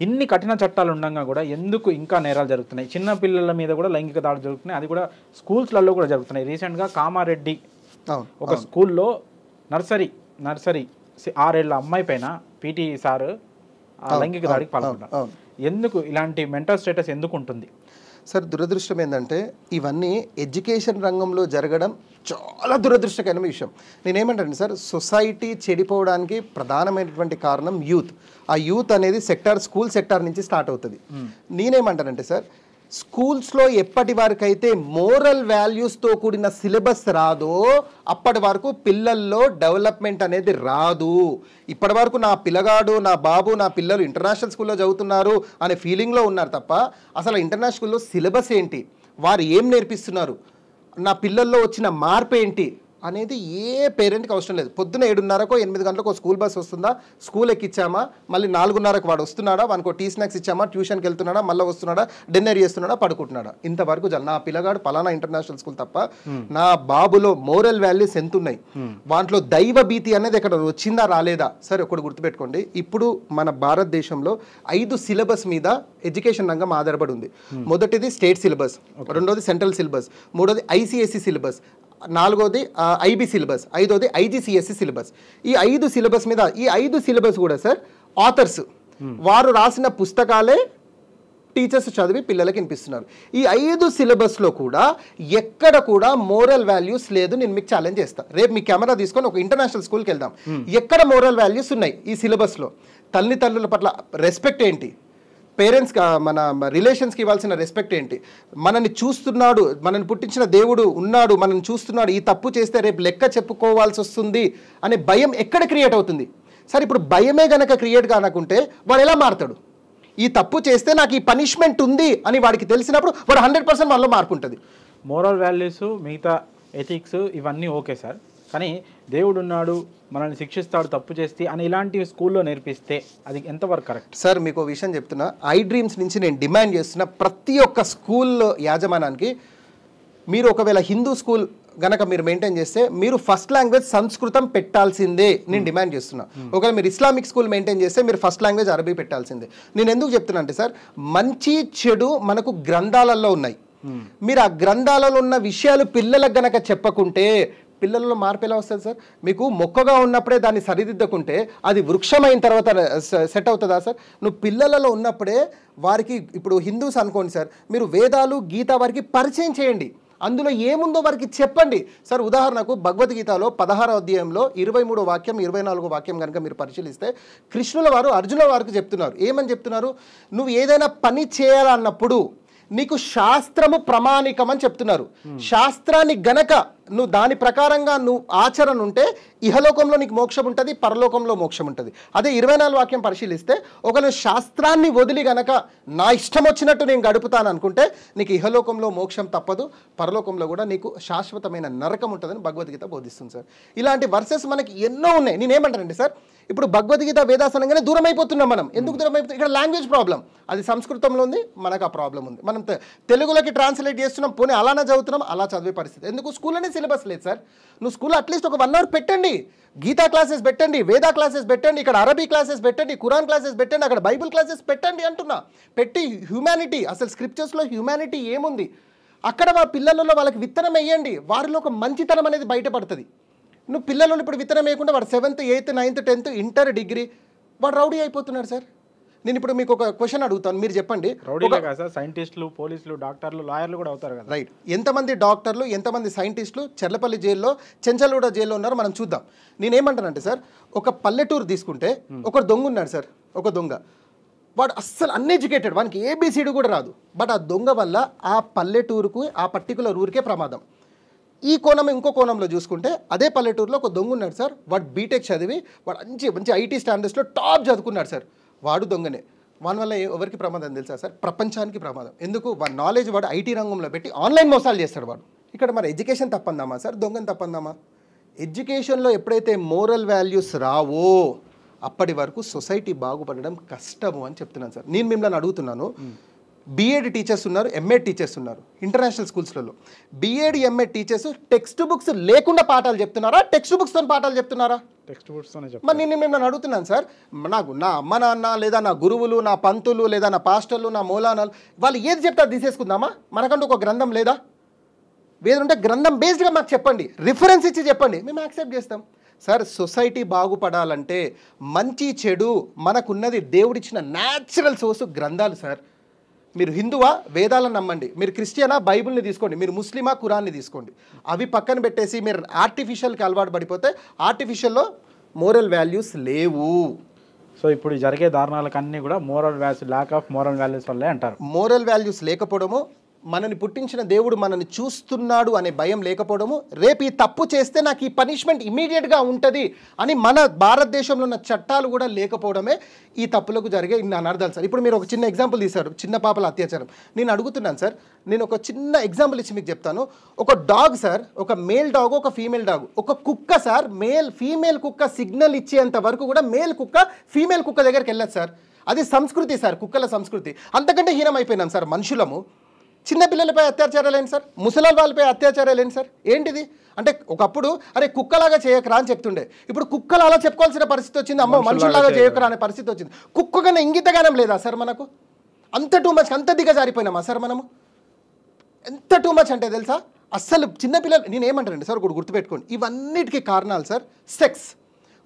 ఇన్ని కఠిన చట్టాలు ఉండగా కూడా ఎందుకు ఇంకా నేరాలు జరుగుతున్నాయి? చిన్న పిల్లల మీద కూడా లైంగిక దాడులు జరుగుతున్నాయి, అది కూడా స్కూల్స్లలో కూడా జరుగుతున్నాయి. రీసెంట్గా కామారెడ్డి ఒక స్కూల్లో నర్సరీ 6 ఏళ్ల అమ్మాయి పైన పీటీ సార్ లైంగిక దాడికి పాల్గొన్నారు. ఎందుకు ఇలాంటి మెంటల్ స్టేటస్ ఎందుకు ఉంటుంది సార్? దురదృష్టం ఏంటంటే ఇవన్నీ ఎడ్యుకేషన్ రంగంలో జరగడం చాలా దురదృష్టకరమైన విషయం. నేనేమంటాను సార్, సొసైటీ చెడిపోవడానికి ప్రధానమైనటువంటి కారణం యూత్. ఆ యూత్ అనేది స్కూల్ సెక్టార్ నుంచి స్టార్ట్ అవుతుంది. నేనేమంటానంటే సార్, స్కూల్స్లో ఎప్పటి వరకు అయితే మోరల్ వాల్యూస్తో కూడిన సిలబస్ రాదో అప్పటి వరకు పిల్లల్లో డెవలప్మెంట్ అనేది రాదు. ఇప్పటి వరకు నా పిల్లగాడు, నా బాబు, నా పిల్లలు ఇంటర్నేషనల్ స్కూల్లో చదువుతున్నారు అనే ఫీలింగ్లో ఉన్నారు తప్ప అసలు ఇంటర్నేషనల్ స్కూల్లో సిలబస్ ఏంటి, వారు ఏం నేర్పిస్తున్నారు, నా పిల్లల్లో వచ్చిన మార్పు ఏంటి అనేది ఏ పేరెంట్కి అవసరం లేదు. పొద్దున 7:30కో 8 గంటలకు స్కూల్ బస్ వస్తుందా, స్కూల్ ఎక్కిచ్చామా, మళ్ళీ 4:30కు వాడు వస్తున్నాడా, వానికి టీ స్నాక్స్ ఇచ్చామా, ట్యూషన్కి వెళ్తున్నాడా, మళ్ళీ వస్తున్నాడా, డిన్నర్ చేస్తున్నాడా, పడుకుంటున్నాడా, ఇంతవరకు నా పిల్లగాడు పలానా ఇంటర్నేషనల్ స్కూల్ తప్ప నా బాబులో మోరల్ వాల్యూస్ ఎంత ఉన్నాయి, వాటిలో దైవ భీతి అనేది ఎక్కడ వచ్చిందా రాలేదా. సరే ఒకటి గుర్తుపెట్టుకోండి, ఇప్పుడు మన భారతదేశంలో 5 సిలబస్ మీద ఎడ్యుకేషన్ రంగం ఆధారపడి ఉంది. మొదటిది స్టేట్ సిలబస్, రెండోది సెంట్రల్ సిలబస్, మూడోది ఐసిఎస్సి సిలబస్, నాలుగోది ఐబీ సిలబస్, ఐదోది ఐజీసీఎస్సి సిలబస్. ఈ 5 సిలబస్ మీద ఈ 5 సిలబస్ కూడా సార్ ఆథర్స్ వారు రాసిన పుస్తకాలే టీచర్స్ చదివి పిల్లలకి వినిపిస్తున్నారు. ఈ 5 సిలబస్లో కూడా ఎక్కడ కూడా మోరల్ వాల్యూస్ లేదు. నేను మీకు ఛాలెంజ్ చేస్తాను, రేపు మీ కెమెరా తీసుకొని ఒక ఇంటర్నేషనల్ స్కూల్కి వెళ్దాం, ఎక్కడ మోరల్ వాల్యూస్ ఉన్నాయి ఈ సిలబస్లో? తల్లిదండ్రుల పట్ల రెస్పెక్ట్ ఏంటి, పేరెంట్స్ మన రిలేషన్స్కి ఇవ్వాల్సిన రెస్పెక్ట్ ఏంటి, మనల్ని చూస్తున్నాడు, మనల్ని పుట్టించిన దేవుడు ఉన్నాడు, మనల్ని చూస్తున్నాడు, ఈ తప్పు చేస్తే రేపు లెక్క చెప్పుకోవాల్సి వస్తుంది అనే భయం ఎక్కడ క్రియేట్ అవుతుంది? సరే ఇప్పుడు భయమే గనక క్రియేట్ కానకుంటే వాడు ఎలా మారుతాడు? ఈ తప్పు చేస్తే నాకు ఈ పనిష్మెంట్ ఉంది అని వాడికి తెలిసినప్పుడు వాడు 100% మనలో మార్పు ఉంటుంది. మోరల్ వాల్యూస్, మిగతా ఎథిక్స్ ఇవన్నీ ఓకే సార్, కానీ దేవుడు ఉన్నాడు, మనల్ని శిక్షిస్తాడు తప్పు చేస్తే అని ఇలాంటివి స్కూల్లో నేర్పిస్తే అది ఎంతవరకు కరెక్ట్? సార్ మీకు ఒక విషయం చెప్తున్నా, ఐ డ్రీమ్స్ నుంచి నేను డిమాండ్ చేస్తున్న ప్రతి ఒక్క స్కూల్ యాజమానానికి, మీరు ఒకవేళ హిందూ స్కూల్ గనక మీరు మెయింటైన్ చేస్తే మీరు ఫస్ట్ లాంగ్వేజ్ సంస్కృతం పెట్టాల్సిందే నేను డిమాండ్ చేస్తున్నా. ఒకవేళ మీరు ఇస్లామిక్ స్కూల్ మెయింటైన్ చేస్తే మీరు ఫస్ట్ లాంగ్వేజ్ అరబీ పెట్టాల్సిందే. నేను ఎందుకు చెప్తున్నా అంటే సార్, మంచి చెడు మనకు గ్రంథాలలో ఉన్నాయి. మీరు ఆ గ్రంథాలలో ఉన్న విషయాలు పిల్లలకు గనక చెప్పకుంటే పిల్లల్లో మార్పు ఎలా వస్తుంది సార్? మీకు మొక్కగా ఉన్నప్పుడే దాన్ని సరిదిద్దకుంటే అది వృక్షమైన తర్వాత సెట్ అవుతుందా సార్? నువ్వు పిల్లలలో ఉన్నప్పుడే వారికి, ఇప్పుడు హిందూస్ అనుకోండి సార్, మీరు వేదాలు గీత వారికి పరిచయం చేయండి, అందులో ఏముందో వారికి చెప్పండి సార్. ఉదాహరణకు భగవద్గీతలో 16వ అధ్యాయంలో 23వ వాక్యం 24వ వాక్యం కనుక మీరు పరిశీలిస్తే కృష్ణుల వారు అర్జునుల వారికి చెప్తున్నారు, ఏమని చెప్తున్నారు? నువ్వు ఏదైనా పని చేయాలన్నప్పుడు నీకు శాస్త్రము ప్రమాణికం అని చెప్తున్నారు. శాస్త్రాన్ని గనక నువ్వు దాని ప్రకారంగా నువ్వు ఆచరణ ఉంటే ఇహలోకంలో నీకు మోక్షం ఉంటుంది, పరలోకంలో మోక్షం ఉంటుంది. అదే 24 వాక్యం పరిశీలిస్తే ఒకవేళ శాస్త్రాన్ని వదిలి గనక నా ఇష్టం వచ్చినట్టు నేను గడుపుతాను అనుకుంటే నీకు ఇహలోకంలో మోక్షం తప్పదు, పరలోకంలో కూడా నీకు శాశ్వతమైన నరకం ఉంటుందని భగవద్గీత బోధిస్తుంది సార్. ఇలాంటి వర్సెస్ మనకి ఎన్నో ఉన్నాయి. నేనేమంటానండి సార్, ఇప్పుడు భగవద్గీత వేదాసనంగానే దూరం అయిపోతున్నాం మనం. ఎందుకు దూరం అయిపోతుంది? ఇక్కడ లాంగ్వేజ్ ప్రాబ్లం, అది సంస్కృతంలో ఉంది, మనకు ఆ ప్రాబ్లం ఉంది. మనం తెలుగులోకి ట్రాన్స్లేట్ చేస్తున్నాం, పోనీ అలానే చదువుతున్నాం, అలా చదివే పరిస్థితి. ఎందుకు? స్కూల్లోనే సిలబస్ లేదు సార్. నువ్వు స్కూల్లో అట్లీస్ట్ ఒక 1 అవర్ పెట్టండి, గీతా క్లాసెస్ పెట్టండి, వేదా క్లాసెస్ పెట్టండి, ఇక్కడ అరబీ క్లాసెస్ పెట్టండి, ఖురాన్ క్లాసెస్ పెట్టండి, అక్కడ బైబిల్ క్లాసెస్ పెట్టండి అంటున్నా. పెట్టి హ్యూమానిటీ, అసలు స్క్రిప్చర్స్లో హ్యూమానిటీ ఏముంది అక్కడ వాళ్ళ పిల్లలలో వాళ్ళకి విత్తనం వేయండి, వారిలో ఒక మంచితనం అనేది బయటపడుతుంది. నువ్వు పిల్లలను ఇప్పుడు విత్తనం వేయకుండా వాడు 7th 8th 9th 10th inter degree వాడు రౌడీ అయిపోతున్నాడు సార్. నేను ఇప్పుడు మీకు ఒక క్వశ్చన్ అడుగుతాను, మీరు చెప్పండి. సైంటిస్టులు, పోలీసులు, డాక్టర్లు, లాయర్లు కూడా అవుతారు కదా. రైట్. ఎంతమంది డాక్టర్లు, ఎంతమంది సైంటిస్టులు చెర్లపల్లి జైల్లో, చెంచల్గూడ జైల్లో ఉన్నారో మనం చూద్దాం. నేనేమంటానంటే సార్, ఒక పల్లెటూరు తీసుకుంటే ఒక దొంగ ఉన్నాడు సార్, ఒక దొంగ, వాడు అస్సలు అన్ఎడ్యుకేటెడ్, వానికి ఏబిసిడి కూడా రాదు. బట్ ఆ దొంగ వల్ల ఆ పల్లెటూరుకు, ఆ పర్టికులర్ ఊరికే ప్రమాదం. ఈ కోణం ఇంకో కోణంలో చూసుకుంటే అదే పల్లెటూరులో ఒక దొంగ ఉన్నాడు సార్, వాడు బీటెక్ చదివి వాడు మంచి ఐటీ స్టాండర్డ్స్లో టాప్ చదువుకున్నాడు సార్, వాడు దొంగనే. వాని వల్ల ఎవరికి ప్రమాదం తెలుసా సార్? ప్రపంచానికి ప్రమాదం. ఎందుకు? వాడి నాలెడ్జ్ వాడు ఐటీ రంగంలో పెట్టి ఆన్లైన్ మోసాలు చేస్తాడు వాడు. ఇక్కడ మరి ఎడ్యుకేషన్ తప్పందామా సార్? దొంగని తప్పందామా? ఎడ్యుకేషన్లో ఎప్పుడైతే మోరల్ వాల్యూస్ రావో అప్పటి వరకు సొసైటీ బాగుపడడం కష్టము అని చెప్తున్నాను సార్. నేను మిమ్మల్ని అడుగుతున్నాను, బీఎడ్ టీచర్స్ ఉన్నారు, ఎంఎడ్ టీచర్స్ ఉన్నారు ఇంటర్నేషనల్ స్కూల్స్లలో. BEd MEd teachers text books లేకుండా పాఠాలు చెప్తున్నారా, టెక్స్ట్ బుక్స్తో పాఠాలు చెప్తున్నారా? టెక్స్ట్ బుక్స్తోనే. మరి నేను మిమ్మల్ని అడుగుతున్నాను సార్, నా అమ్మ నాన్న లేదా నా గురువులు, నా పంతులు లేదా నా పాస్టర్లు, నా మౌలానాలు వాళ్ళు ఏది చెప్తారు తీసేసుకుందామా? మనకంటూ ఒక గ్రంథం లేదా? వేదంటే గ్రంథం బేస్డ్గా మాకు చెప్పండి, రిఫరెన్స్ ఇచ్చి చెప్పండి, మేము యాక్సెప్ట్ చేస్తాం. సార్ సొసైటీ బాగుపడాలంటే మంచి చెడు మనకున్నది దేవుడిచ్చిన న్యాచురల్ సోర్స్ గ్రంథాలు సార్. మీరు హిందువా, వేదాలను నమ్మండి. మీరు క్రిస్టియనా, బైబిల్ని తీసుకోండి. మీరు ముస్లిమా, ఖురాన్ని తీసుకోండి. అవి పక్కన పెట్టేసి మీరు ఆర్టిఫిషియల్కి అలవాటు పడిపోతే ఆర్టిఫిషియల్లో మోరల్ వాల్యూస్ లేవు. సో ఇప్పుడు జరిగే దారుణాలకన్నీ కూడా ల్యాక్ ఆఫ్ మోరల్ వాల్యూస్ వల్లే అంటారు. మోరల్ వాల్యూస్ లేకపోవడము, మనని పుట్టించిన దేవుడు మనని చూస్తున్నాడు అనే భయం లేకపోవడము, రేపు ఈ తప్పు చేస్తే నాకు ఈ పనిష్మెంట్ ఇమీడియట్గా ఉంటుంది అని మన భారతదేశంలో ఉన్న చట్టాలు కూడా లేకపోవడమే ఈ తప్పులకు జరిగే ఇన్ని అనర్థాలు సార్. ఇప్పుడు మీరు ఒక చిన్న ఎగ్జాంపుల్ తీశారు, చిన్న పాపల అత్యాచారం. నేను అడుగుతున్నాను సార్, నేను ఒక చిన్న ఎగ్జాంపుల్ ఇచ్చి మీకు చెప్తాను. ఒక డాగ్ సార్, ఒక మేల్ డాగ్, ఒక ఫీమేల్ డాగ్, ఒక కుక్క సార్, ఫీమేల్ కుక్క సిగ్నల్ ఇచ్చేంత వరకు కూడా మేల్ కుక్క ఫీమేల్ కుక్క దగ్గరికి వెళ్ళదు సార్. అది సంస్కృతి సార్, కుక్కల సంస్కృతి. అంతకంటే హీనం అయిపోయినాం సార్ మనుషులము. చిన్నపిల్లలపై అత్యాచారాలు ఏంటి సార్, ముసలాల వాళ్ళపై అత్యాచారాలు ఏంటి సార్, ఏంటిది అంటే? ఒకప్పుడు అరే కుక్కలాగా చేయకరా అని చెప్తుండే, ఇప్పుడు కుక్కలు అలా చెప్పుకోవాల్సిన పరిస్థితి వచ్చింది. అమ్మో మనుషుల్లాగా చేయకరా అనే పరిస్థితి వచ్చింది. కుక్క కన్నా ఇంగితగానం లేదా సార్ మనకు? అంత టూ మచ్, అంత దిగజారిపోయినామా సార్ మనము? ఎంత టూ మచ్ అంటే తెలుసా? అస్సలు చిన్నపిల్లలు, నేను ఏమంటానండి సార్, ఒకటి గుర్తుపెట్టుకోండి, ఇవన్నిటికీ కారణాలు సార్ సెక్స్.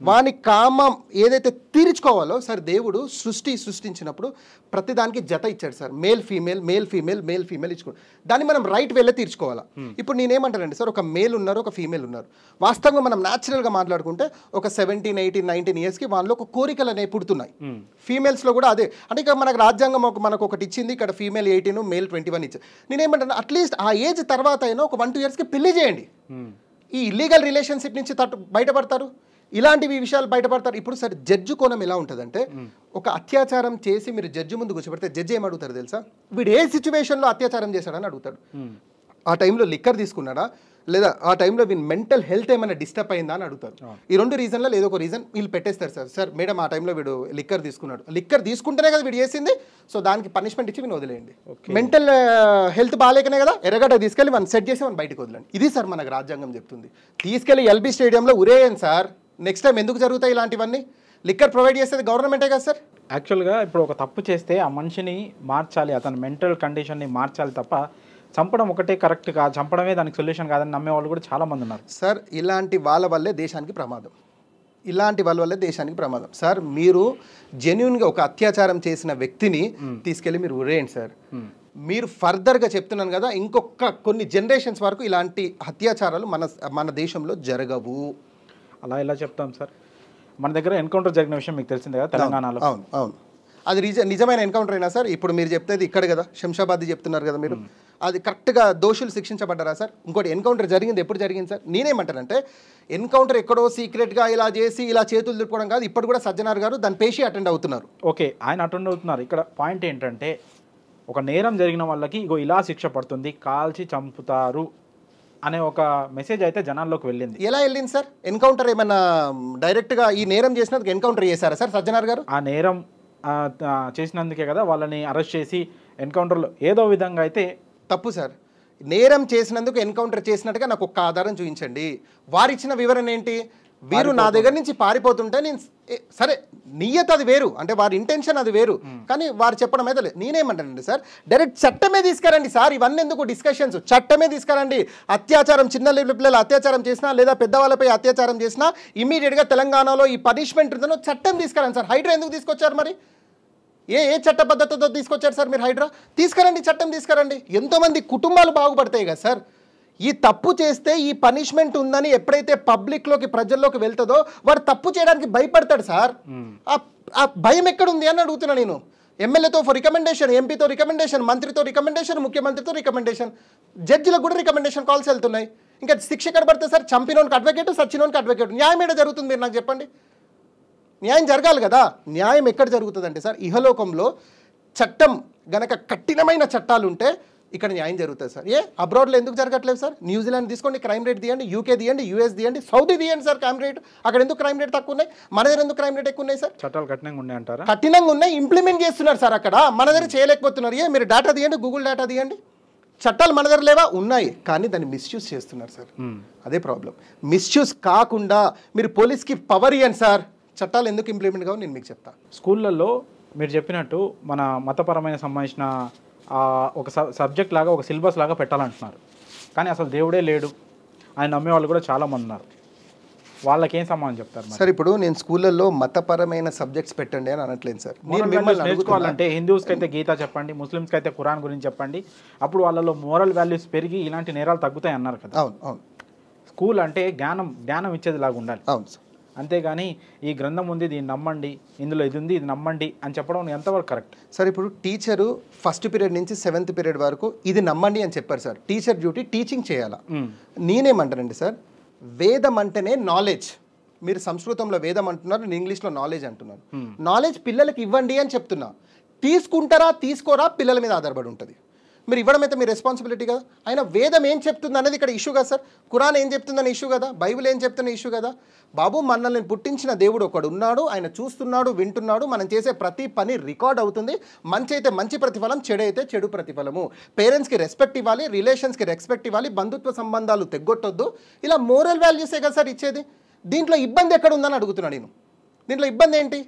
వాని కామం ఏదైతే తీర్చుకోవాలో సార్, దేవుడు సృష్టించినప్పుడు ప్రతిదానికి జత ఇచ్చాడు సార్. మేల్ ఫీమేల్ ఇచ్చుకోండి. దాన్ని మనం రైట్ వేలో తీర్చుకోవాలా. ఇప్పుడు నేనేమంటానండి సార్, ఒక మేల్ ఉన్నారు, ఒక ఫీమేల్ ఉన్నారు. వాస్తవంగా మనం న్యాచురల్గా మాట్లాడుకుంటే ఒక 17, 18, 19 ఇయర్స్కి వాళ్ళలో ఒక కోరికలు అనేవి పుడుతున్నాయి. ఫీమేల్స్లో కూడా అదే. అంటే ఇక మనకు రాజ్యాంగం మనకు ఒకటి ఇచ్చింది, ఇక్కడ ఫీమేల్ 18, మేల్ 21 ఇచ్చారు. నేనేమంటాను, అట్లీస్ట్ ఆ ఏజ్ తర్వాత అయినా ఒక 1-2 ఇయర్స్కి పెళ్లి చేయండి. ఈ ఇల్లీగల్ రిలేషన్షిప్ నుంచి బయటపడతారు, ఇలాంటివి విషయాలు బయటపడతారు. ఇప్పుడు సార్ జడ్జి కోణం ఎలా ఉంటుందంటే, ఒక అత్యాచారం చేసి మీరు జడ్జి ముందు కూర్చోబెడితే జడ్జి ఏం అడుగుతారు తెలుసా? వీడు ఏ సిచ్యువేషన్లో అత్యాచారం చేశాడని అడుగుతాడు. ఆ టైంలో లిక్కర్ తీసుకున్నాడా, లేదా ఆ టైంలో వీళ్ళ మెంటల్ హెల్త్ ఏమైనా డిస్టర్బ్ అయిందా అని అడుగుతారు. ఈ 2 రీజన్లో ఏదో ఒక రీజన్ వీళ్ళు పెట్టేస్తారు సార్. సార్ మేడం ఆ టైంలో వీడు లిక్కర్ తీసుకున్నాడు, లిక్కర్ తీసుకుంటేనే కదా వీడు చేసింది, సో దానికి పనిష్మెంట్ ఇచ్చి వీళ్ళు వదిలేయండి. మెంటల్ హెల్త్ బాగాలేకనే కదా ఎర్రగడ్డ తీసుకెళ్ళి మనం సెట్ చేసి మనం బయటకు వదలండి. ఇది సార్ మనకు రాజ్యాంగం చెప్తుంది. తీసుకెళ్ళి ఎల్బీ స్టేడియంలో ఉరేయండి సార్. నెక్స్ట్ టైం ఎందుకు జరుగుతాయి ఇలాంటివన్నీ? లిక్కర్ ప్రొవైడ్ చేసేది గవర్నమెంటే కదా సార్. యాక్చువల్గా ఇప్పుడు ఒక తప్పు చేస్తే ఆ మనిషిని మార్చాలి, అతని మెంటల్ కండిషన్ని మార్చాలి తప్ప చంపడం ఒకటే కరెక్ట్ కాదు, చంపడమే దానికి సొల్యూషన్ కాదని నమ్మే వాళ్ళు కూడా చాలామంది ఉన్నారు సార్. ఇలాంటి వాళ్ళ వల్లే దేశానికి ప్రమాదం. సార్ మీరు జెన్యున్గా ఒక అత్యాచారం చేసిన వ్యక్తిని తీసుకెళ్ళి మీరు ఉరేయండి సార్. మీరు ఫర్దర్గా చెప్తున్నాను కదా, ఇంకొక కొన్ని జనరేషన్స్ వరకు ఇలాంటి అత్యాచారాలు మన దేశంలో జరగవు. అలా ఎలా చెప్తాం సార్? మన దగ్గర ఎన్కౌంటర్ జరిగిన విషయం మీకు తెలిసిందే కదా తెలంగాణలో. అవును అది నిజమైన ఎన్కౌంటర్ అయినా సార్? ఇప్పుడు మీరు చెప్తేది ఇక్కడ కదా, శంషాబాద్ చెప్తున్నారు కదా మీరు, అది కరెక్ట్గా దోషులు శిక్షించబడ్డారా సార్? ఇంకోటి ఎన్కౌంటర్ జరిగింది, ఎప్పుడు జరిగింది సార్? నేనేమంటానంటే ఎన్కౌంటర్ ఎక్కడో సీక్రెట్గా ఇలా చేసి ఇలా చేతులు తిప్పుకోవడం కాదు. ఇప్పుడు కూడా సజ్జనార్ గారు దాని పేషి అటెండ్ అవుతున్నారు. ఓకే, ఆయన అటెండ్ అవుతున్నారు. ఇక్కడ పాయింట్ ఏంటంటే, ఒక నేరం జరిగిన వాళ్ళకి ఇగో ఇలా శిక్ష పడుతుంది, కాల్చి చంపుతారు అనే ఒక మెసేజ్ అయితే జనాల్లోకి వెళ్ళింది. ఎలా వెళ్ళింది సార్? ఎన్కౌంటర్ ఏమన్నా డైరెక్ట్గా ఈ నేరం చేసినందుకు ఎన్కౌంటర్ చేశారా సార్ సజ్జనార్ గారు? ఆ నేరం చేసినందుకే కదా వాళ్ళని అరెస్ట్ చేసి ఎన్కౌంటర్లో ఏదో విధంగా అయితే. తప్పు సార్. నేరం చేసినందుకు ఎన్కౌంటర్ చేసినట్టుగా నాకు ఒక్క ఆధారం చూపించండి. వారిచ్చిన వివరణ ఏంటి? వీరు నా దగ్గర నుంచి పారిపోతుంటే నేను సరే, నియత అది వేరు, అంటే వారి ఇంటెన్షన్ అది వేరు, కానీ వారు చెప్పడం అయితే లేదు. నేనేమంటానండి సార్, డైరెక్ట్ చట్టమే తీసుకురండి సార్. ఇవన్నీ ఎందుకు డిస్కషన్స్? చట్టమే తీసుకురండి. అత్యాచారం, చిన్న పిల్లలు అత్యాచారం చేసినా లేదా పెద్దవాళ్ళపై అత్యాచారం చేసినా ఇమీడియట్గా తెలంగాణలో ఈ పనిష్మెంట్ ఉందో చట్టం తీసుకురండి సార్. హైడ్రా ఎందుకు తీసుకొచ్చారు మరి? ఏ చట్ట పద్ధతితో తీసుకొచ్చారు సార్ మీరు హైడ్రా? తీసుకురండి, చట్టం తీసుకురండి. ఎంతోమంది కుటుంబాలు బాగుపడతాయి కదా సార్. ఈ తప్పు చేస్తే ఈ పనిష్మెంట్ ఉందని ఎప్పుడైతే పబ్లిక్లోకి ప్రజల్లోకి వెళ్తుందో వాడు తప్పు చేయడానికి భయపడతాడు సార్. ఆ భయం ఎక్కడుంది అని అడుగుతున్నా నేను. ఎమ్మెల్యేతో రికమెండేషన్, ఎంపీతో రికమెండేషన్, మంత్రితో రికమెండేషన్, ముఖ్యమంత్రితో రికమెండేషన్, జడ్జిలకు కూడా రికమెండేషన్ కాల్స్ వెళ్తున్నాయి. ఇంకా శిక్ష ఎక్కడ పడుతుంది సార్? చంపినోనికి అడ్వకేట్, సచ్చినోనికి అడ్వకేట్. న్యాయం ఏడ జరుగుతుంది మీరు నాకు చెప్పండి. న్యాయం జరగాలి కదా. న్యాయం ఎక్కడ జరుగుతుందంటే సార్, ఇహలోకంలో చట్టం గనక కఠినమైన చట్టాలు ఉంటే ఇక్కడ న్యాయం జరుగుతుంది సార్. అబ్రాడ్లో ఎందుకు జరగట్లేదు సార్? న్యూజిలాండ్ తీసుకోండి, క్రైమ్ రేట్ తీయండి, యూకే తీయండి, యూఎస్ తీయండి, సౌదీ తీయండి సార్ క్రైమ్ రేట్. అక్కడ ఎందుకు క్రైమ్ రేట్ తక్కువ ఉన్నాయి? మన దగ్గర ఎందుకు క్రైమ్ రేట్ ఎక్కువ ఉన్నాయి సార్? చట్టాలు కఠినంగా ఉన్నాయి అంటారా? కఠినంగా ఉన్నాయి, ఇంప్లిమెంట్ చేస్తున్నారు సార్. అక్కడ మన దగ్గర చేయలేకపోతున్నారు. మీరు డేటా తీయండి, గూగుల్ డేటా తీయండి. చట్టాలు మన దగ్గర లేవా? ఉన్నాయి, కానీ దాన్ని మిస్యూజ్ చేస్తున్నారు సార్. అదే ప్రాబ్లం. మిస్యూజ్ కాకుండా మీరు పోలీస్కి పవర్ ఇవ్వండి సార్. చట్టాలు ఎందుకు ఇంప్లిమెంట్ కావు నేను మీకు చెప్తాను. స్కూళ్ళల్లో మీరు చెప్పినట్టు మన మతపరమైన సంబంధించిన ఒక సబ్జెక్ట్ లాగా, ఒక సిలబస్ లాగా పెట్టాలంటున్నారు. కానీ అసలు దేవుడే లేడు ఆయన నమ్మే వాళ్ళు కూడా చాలామంది ఉన్నారు. వాళ్ళకేం సమాధానం చెప్తారు సార్? ఇప్పుడు నేను స్కూళ్ళల్లో మతపరమైన సబ్జెక్ట్స్ పెట్టండి అని అనట్లేదు సార్. నేర్చుకోవాలంటే హిందూస్కి అయితే గీత చెప్పండి, ముస్లిమ్స్కి అయితే ఖురాన్ గురించి చెప్పండి, అప్పుడు వాళ్ళలో మోరల్ వాల్యూస్ పెరిగి ఇలాంటి నేరాలు తగ్గుతాయి అన్నారు కదా. అవును. స్కూల్ అంటే జ్ఞానం ఇచ్చేది లాగా ఉండాలి. అవును సార్. అంతేగాని ఈ గ్రంథం ఉంది దీన్ని నమ్మండి, ఇందులో ఇది ఉంది ఇది నమ్మండి అని చెప్పడం ఎంతవరకు కరెక్ట్? సార్ ఇప్పుడు టీచరు ఫస్ట్ పీరియడ్ నుంచి 7th పీరియడ్ వరకు ఇది నమ్మండి అని చెప్పారు సార్. టీచర్ డ్యూటీ టీచింగ్ చేయాలా. నేనేమంటానండి సార్, వేదం అంటేనే నాలెడ్జ్. మీరు సంస్కృతంలో వేదం అంటున్నారు, నేను ఇంగ్లీష్లో నాలెడ్జ్ అంటున్నాను. నాలెడ్జ్ పిల్లలకి ఇవ్వండి అని చెప్తున్నా. తీసుకుంటారా తీసుకోరా పిల్లల మీద ఆధారపడి ఉంటుంది. మీరు ఇవ్వడం అయితే మీ రెస్పాన్సిబిలిటీ కదా. అయినా వేదం ఏం చెప్తుంది అనేది ఇక్కడ ఇష్యూ కదా సార్. ఖురాన్ ఏం చెప్తుందని ఇష్యూ కదా, బైబిల్ ఏం చెప్తున్న ఇష్యూ కదా. బాబు మనల్ని పుట్టించిన దేవుడు ఒకడు ఉన్నాడు, ఆయన చూస్తున్నాడు, వింటున్నాడు. మనం చేసే ప్రతి పని రికార్డ్ అవుతుంది. మంచి అయితే మంచి ప్రతిఫలం, చెడు అయితే చెడు ప్రతిఫలము. పేరెంట్స్కి రెస్పెక్ట్ ఇవ్వాలి, రిలేషన్స్కి రెస్పెక్ట్ ఇవ్వాలి, బంధుత్వ సంబంధాలు తెగ్గొట్టొద్దు. ఇలా మోరల్ వాల్యూసే కదా సార్ ఇచ్చేది. దీంట్లో ఇబ్బంది ఎక్కడ ఉందని అడుగుతున్నాను నేను. దీంట్లో ఇబ్బంది ఏంటి?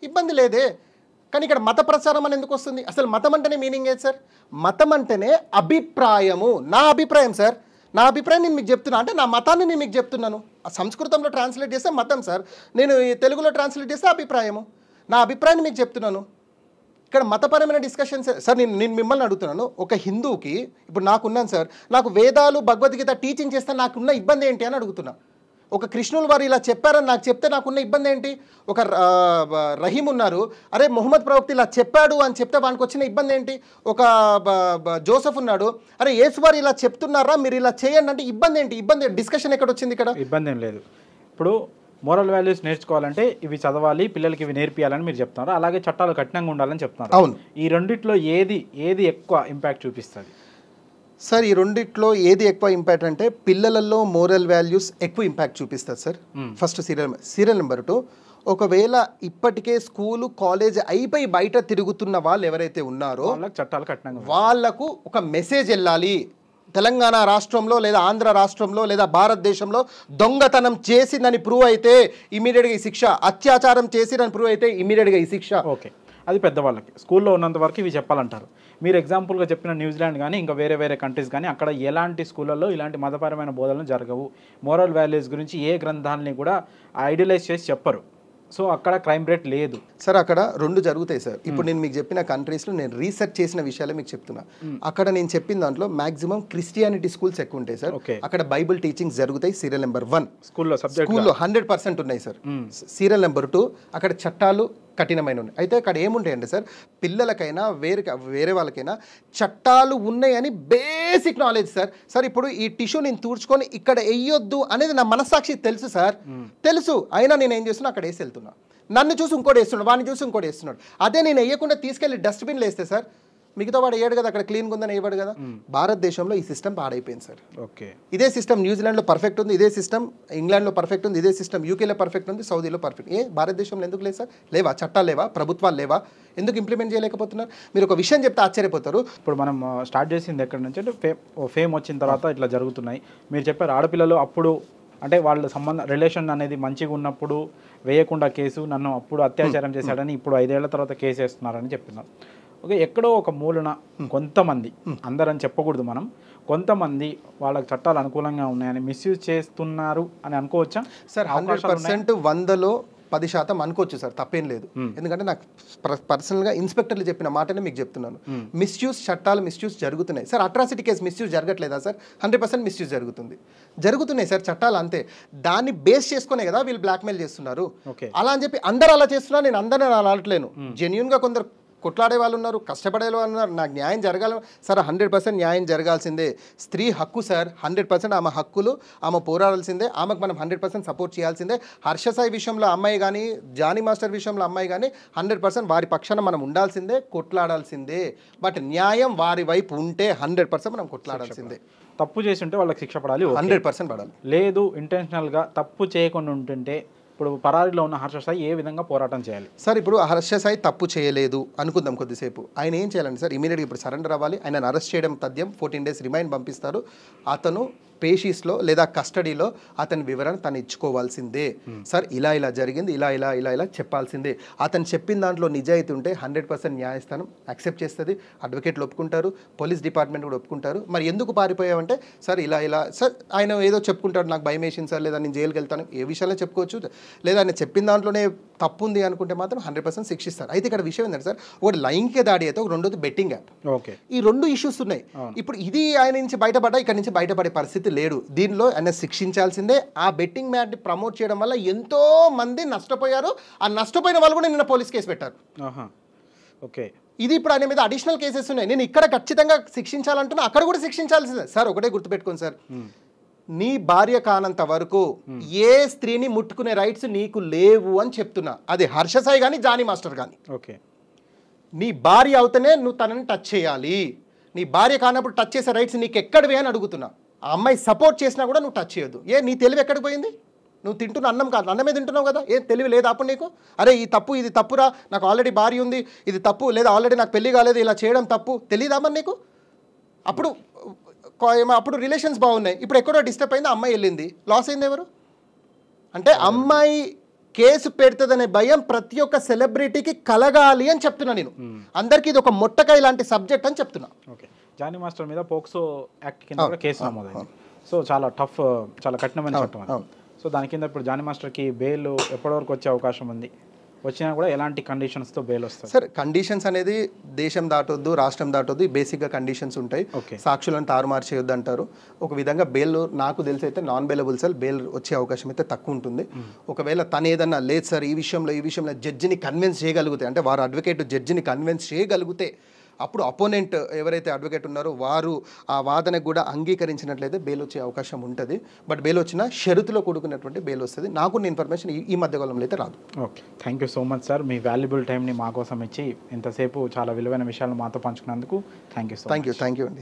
ఇబ్బంది లేదే. కానీ ఇక్కడ మత ప్రచారం అని ఎందుకు వస్తుంది? అసలు మతం అంటేనే మీనింగ్ ఏంటి సార్? మతం అంటేనే అభిప్రాయము. నా అభిప్రాయం సార్, నా అభిప్రాయం నేను మీకు చెప్తున్నా. అంటే నా మతాన్ని నేను మీకు చెప్తున్నాను. సంస్కృతంలో ట్రాన్స్లేట్ చేస్తే మతం సార్, నేను తెలుగులో ట్రాన్స్లేట్ చేస్తే అభిప్రాయము. నా అభిప్రాయాన్ని మీకు చెప్తున్నాను. ఇక్కడ మతపరమైన డిస్కషన్స్ సార్. నేను మిమ్మల్ని అడుగుతున్నాను, ఒక హిందువుకి ఇప్పుడు నాకున్నాను సార్, నాకు వేదాలు భగవద్గీత టీచింగ్ చేస్తే నాకున్న ఇబ్బంది ఏంటి అని అడుగుతున్నా. ఒక కృష్ణులు వారు ఇలా చెప్పారని నాకు చెప్తే నాకున్న ఇబ్బంది ఏంటి? ఒక రహీం ఉన్నారు, అరే మొహమ్మద్ ప్రవక్త ఇలా చెప్పాడు అని చెప్తే వానికి వచ్చిన ఇబ్బంది ఏంటి? ఒక జోసెఫ్ ఉన్నాడు, అరే యేసు వారు ఇలా చెప్తున్నారా మీరు ఇలా చేయండి అంటే ఇబ్బంది ఏంటి? ఇబ్బంది డిస్కషన్ ఎక్కడ వచ్చింది? ఇక్కడ ఇబ్బంది ఏం లేదు. ఇప్పుడు మోరల్ వాల్యూస్ నేర్చుకోవాలంటే ఇవి చదవాలి, పిల్లలకి ఇవి నేర్పియాలని మీరు చెప్తున్నారు. అలాగే చట్టాలు కఠినంగా ఉండాలని చెప్తున్నారు. అవును. ఈ రెండిట్లో ఏది ఎక్కువ ఇంపాక్ట్ చూపిస్తుంది సార్? ఈ రెండిట్లో ఏది ఎక్కువ ఇంపాక్ట్ అంటే పిల్లలలో మోరల్ వాల్యూస్ ఎక్కువ ఇంపాక్ట్ చూపిస్తుంది సార్. ఫస్ట్ సీరియల్ నెంబర్ 2, ఒకవేళ ఇప్పటికే స్కూలు కాలేజ్ అయిపోయి బయట తిరుగుతున్న వాళ్ళు ఎవరైతే ఉన్నారో చట్టాలు కఠినంగా వాళ్లకు ఒక మెసేజ్ వెళ్ళాలి. తెలంగాణ రాష్ట్రంలో లేదా ఆంధ్ర రాష్ట్రంలో లేదా భారతదేశంలో దొంగతనం చేసిందని ప్రూవ్ అయితే ఇమీడియట్గా ఈ శిక్ష, అత్యాచారం చేసిందని ప్రూవ్ అయితే ఇమీడియట్గా ఈ శిక్ష. ఓకే, అది పెద్దవాళ్ళకి స్కూల్లో ఉన్నంత వరకు ఇవి చెప్పాలంటారు. మీరు ఎగ్జాంపుల్గా చెప్పిన న్యూజిలాండ్ కానీ ఇంకా వేరే కంట్రీస్ కానీ అక్కడ ఎలాంటి స్కూళ్ళల్లో ఇలాంటి మతపరమైన బోధనలు జరగవు. మోరల్ వాల్యూస్ గురించి ఏ గ్రంథాలని కూడా ఐడియలైజ్ చేసి చెప్పరు. సో అక్కడ క్రైమ్ రేట్ లేదు సార్. అక్కడ 2 జరుగుతాయి సార్. ఇప్పుడు నేను మీకు చెప్పిన కంట్రీస్లో నేను రీసెర్చ్ చేసిన విషయాలే మీకు చెప్తున్నా. అక్కడ నేను చెప్పిన దాంట్లో మాక్సిమం క్రిస్టియానిటీ స్కూల్స్ ఎక్కువ ఉంటాయి సార్. అక్కడ బైబిల్ టీచింగ్స్ జరుగుతాయి. సీరియల్ నెంబర్ 1 స్కూల్లో 100% ఉన్నాయి సార్. సీరియల్ నెంబర్ 2 అక్కడ చట్టాలు కఠినమైన ఉన్నాయి. అయితే అక్కడ ఏముంటాయండి సార్, పిల్లలకైనా వేరే వాళ్ళకైనా చట్టాలు ఉన్నాయని బేసిక్ నాలెడ్జ్ సార్. సార్ ఇప్పుడు ఈ టిష్యూ నేను తూడ్చుకొని ఇక్కడ వేయొద్దు అనేది నా మనస్సాక్షి తెలుసు సార్, తెలుసు. అయినా నేను ఏం చేస్తున్నా, అక్కడ వేసి వెళ్తున్నా. నన్ను చూసి ఇంకోటి వేస్తున్నాడు, వాడిని చూసి ఇంకోటి వేస్తున్నాడు. అదే నేను వేయకుండా తీసుకెళ్ళి డస్ట్బిన్లో వేస్తే సార్, మిగతా వాడు వేయడు కదా, అక్కడ క్లీన్గా ఉందని వేయబడు కదా. భారతదేశంలో ఈ సిస్టమ్ పాడైపోయింది సార్. ఓకే, ఇదే సిస్టమ్ న్యూజిలాండ్లో పర్ఫెక్ట్ ఉంది, ఇదే సిస్టమ్ ఇంగ్లాండ్లో పర్ఫెక్ట్ ఉంది, ఇదే సిస్టమ్ యూకేలో పర్ఫెక్ట్ ఉంది, సౌదీలో పర్ఫెక్ట్. భారతదేశంలో ఎందుకు లేదు సార్? లేవా చట్టాలు? లేవా ప్రభుత్వాలు? లేవా? ఎందుకు ఇంప్లిమెంట్ చేయలేకపోతున్నారు? మీరు ఒక విషయం చెప్తే ఆశ్చర్యపోతారు. ఇప్పుడు మనం స్టార్ట్ చేసింది ఎక్కడి నుంచి అంటే ఫేమ్ వచ్చిన తర్వాత ఇట్లా జరుగుతున్నాయి. మీరు చెప్పారు ఆడపిల్లలు అప్పుడు అంటే వాళ్ళ రిలేషన్ అనేది మంచిగా ఉన్నప్పుడు వేయకుండా కేసు, నన్ను అప్పుడు అత్యాచారం చేశాడని ఇప్పుడు 5 ఏళ్ల తర్వాత కేసు వేస్తున్నారని చెప్తున్నారు. ఓకే, ఎక్కడో ఒక మూలన కొంతమంది, అందరని చెప్పకూడదు మనం, కొంతమంది వాళ్ళకి చట్టాలు అనుకూలంగా ఉన్నాయని మిస్యూజ్ చేస్తున్నారు అని అనుకోవచ్చా సార్? 100% 100లో 10% అనుకోవచ్చు సార్, తప్పేం లేదు. ఎందుకంటే నాకు పర్సనల్గా ఇన్స్పెక్టర్లు చెప్పిన మాటనే మీకు చెప్తున్నాను. మిస్యూజ్ చట్టాలు మిస్యూజ్ జరుగుతున్నాయి సార్. అట్రాసిటీ కేసు మిస్యూజ్ జరగట్లేదా సార్? 100% మిస్యూజ్ జరుగుతున్నాయి సార్. చట్టాలు అంతే, దాన్ని బేస్ చేసుకునే కదా వీళ్ళు బ్లాక్మెయిల్ చేస్తున్నారు. అలా అని చెప్పి అందరూ అలా చేస్తున్నారు, నేను అందరిని అలా అనట్లేను. జెన్యూన్గా కొందరు కొట్లాడే వాళ్ళు ఉన్నారు, కష్టపడే వాళ్ళు ఉన్నారు. నాకు న్యాయం జరగాలి సార్, 100% న్యాయం జరగాల్సిందే. స్త్రీ హక్కు సార్, 100% ఆమె హక్కులు, ఆమె పోరాడాల్సిందే. ఆమెకు మనం 100% సపోర్ట్ చేయాల్సిందే. హర్షసాయి విషయంలో అమ్మాయి కానీ, జానీ మాస్టర్ విషయంలో అమ్మాయి కానీ 100% వారి పక్షాన మనం ఉండాల్సిందే, కొట్లాడాల్సిందే. బట్ న్యాయం వారి వైపు ఉంటే 100% మనం కొట్లాడాల్సిందే. తప్పు చేసి ఉంటే వాళ్ళకి శిక్ష పడాలి, 100% పడాలి. లేదు ఇంటెన్షనల్గా తప్పు చేయకుండా ఉంటుంటే ఇప్పుడు పరారీలో ఉన్న హర్షసాయి ఏ విధంగా పోరాటం చేయాలి సార్? ఇప్పుడు హర్షసాయి తప్పు చేయలేదు అనుకుందాం కొద్దిసేపు, ఆయన ఏం చేయాలండి సార్? ఇమీడియట్గా ఇప్పుడు సరెండర్ అవ్వాలి. ఆయన అరెస్ట్ చేయడం తథ్యం, 14 days రిమైండ్ పంపిస్తారు. అతను పేషీస్లో లేదా కస్టడీలో అతని వివరణ తను ఇచ్చుకోవాల్సిందే. సార్ ఇలా జరిగింది, ఇలా చెప్పాల్సిందే. అతను చెప్పిన దాంట్లో నిజాయితీ ఉంటే 100% న్యాయస్థానం యాక్సెప్ట్ చేస్తుంది, అడ్వకేట్లు ఒప్పుకుంటారు, పోలీస్ డిపార్ట్మెంట్ కూడా ఒప్పుకుంటారు. మరి ఎందుకు పారిపోయావంటే సార్ ఇలా సార్ ఆయన ఏదో చెప్పుకుంటాడు, నాకు భయం వేసింది సార్, లేదా నేను జైలుకి వెళ్తాను, ఏ విషయాల్లో చెప్పుకోవచ్చు. లేదా ఆయన చెప్పిన దాంట్లోనే తప్పు ఉంది అనుకుంటే మాత్రం 100% శిక్షిస్తారు. అయితే ఇక్కడ విషయం ఏంటంటే సార్, ఒకటి లైంగిక దాడి అయితే, ఒక రెండోది బెట్టింగ్ యాప్. ఓకే, ఈ 2 ఇష్యూస్ ఉన్నాయి. ఇప్పుడు ఇది ఆయన నుంచి బయటపడ్డా, ఇక్కడ నుంచి బయటపడే పరిస్థితి నిందితుడు లేడు, దీనిలో ఆయన శిక్షించాల్సిందే. ఆ బెట్టింగ్ మ్యాట్ని ప్రమోట్ చేయడం వల్ల ఎంతో మంది నష్టపోయారు. ఆ నష్టపోయిన వాళ్ళు కూడా నిన్న పోలీస్ కేసు పెట్టారు. ఓకే, ఇది ఇప్పుడు ఆయన మీద అడిషనల్ కేసెస్ ఉన్నాయి. నేను ఇక్కడ ఖచ్చితంగా శిక్షించాలంటున్నా, అక్కడ కూడా శిక్షించాల్సిందే. సార్ ఒకటే గుర్తుపెట్టుకోండి సార్, నీ భార్య కానంత వరకు ఏ స్త్రీని ముట్టుకునే రైట్స్ నీకు లేవు అని చెప్తున్నా. అది హర్ష సాయి కానీ జానీ మాస్టర్ కానీ. ఓకే, నీ భార్య అవుతేనే నువ్వు తనని టచ్ చేయాలి. నీ భార్య కానప్పుడు టచ్ చేసే రైట్స్ నీకు ఎక్కడివి అని అడుగుతున్నా. ఆ అమ్మాయి సపోర్ట్ చేసినా కూడా నువ్వు టచ్ చేయొద్దు. నీ తెలివి ఎక్కడికి పోయింది? నువ్వు తింటున్న అన్నం కాదు, అన్నమే తింటున్నావు కదా, తెలివి లేదా అప్పుడు నీకు? అరే ఈ తప్పు, ఇది తప్పురా, నాకు ఆల్రెడీ భార్య ఉంది, ఇది తప్పు, లేదా ఆల్రెడీ నాకు పెళ్లి కాలేదు, ఇలా చేయడం తప్పు, తెలియదా మరి నీకు? అప్పుడు రిలేషన్స్ బాగున్నాయి, ఇప్పుడు ఎక్కడో డిస్టర్బ్ అయింది, అమ్మాయి వెళ్ళింది, లాస్ అయింది ఎవరు? అంటే అమ్మాయి కేసు పెడుతుందనే భయం ప్రతి ఒక్క సెలబ్రిటీకి కలగాలి అని చెప్తున్నా నేను. అందరికీ ఇది ఒక మొట్టకాయ లాంటి సబ్జెక్ట్ అని చెప్తున్నా. ఓకే, జానీ మాస్టర్ మీద పోక్సో యాక్ట్ కింద కూడా కేసు నమోదైంది. సో చాలా టఫ్, చాలా కఠినమైన చట్టం అది. సో దాని కింద ఇప్పుడు జానీ మాస్టర్కి బెయిల్ ఎప్పటివరకు వచ్చే అవకాశం ఉంది? వచ్చినా కూడా ఎలాంటి కండిషన్స్తో బెయిల్ వస్తుంది? సార్ కండిషన్స్ అనేది దేశం దాటొద్దు, రాష్ట్రం దాటొద్దు, బేసిక్గా కండిషన్స్ ఉంటాయి. సాక్షులను తారుమారు చేయొద్దు అంటారు. ఒక విధంగా బెయిల్ నాకు తెలిసి అయితే నాన్ బెయిలబుల్ సార్, బెయిల్ వచ్చే అవకాశం అయితే తక్కువ ఉంటుంది. ఒకవేళ తను ఏదన్నా లేదు సార్ ఈ విషయంలో జడ్జిని కన్విన్స్ చేయగలిగితే, అంటే వారు అడ్వకేట్ జడ్జిని కన్విన్స్ చేయగలిగితే, అప్పుడు అపోనెంట్ ఎవరైతే అడ్వకేట్ ఉన్నారో వారు ఆ వాదనకు కూడా అంగీకరించినట్లయితే బెయిల్ వచ్చే అవకాశం ఉంటుంది. బట్ బెయిల్ వచ్చినా షరతులో కూడుకున్నటువంటి బెయిల్ వస్తుంది. నాకున్న ఇన్ఫర్మేషన్ ఈ మధ్యకాలంలో అయితే రాదు. Okay, thank you so much sir. Me valuable టైంని మా కోసం ఇచ్చి ఇంతసేపు చాలా విలువైన విషయాలు మాతో పంచుకున్నందుకు థ్యాంక్ యూ అండి.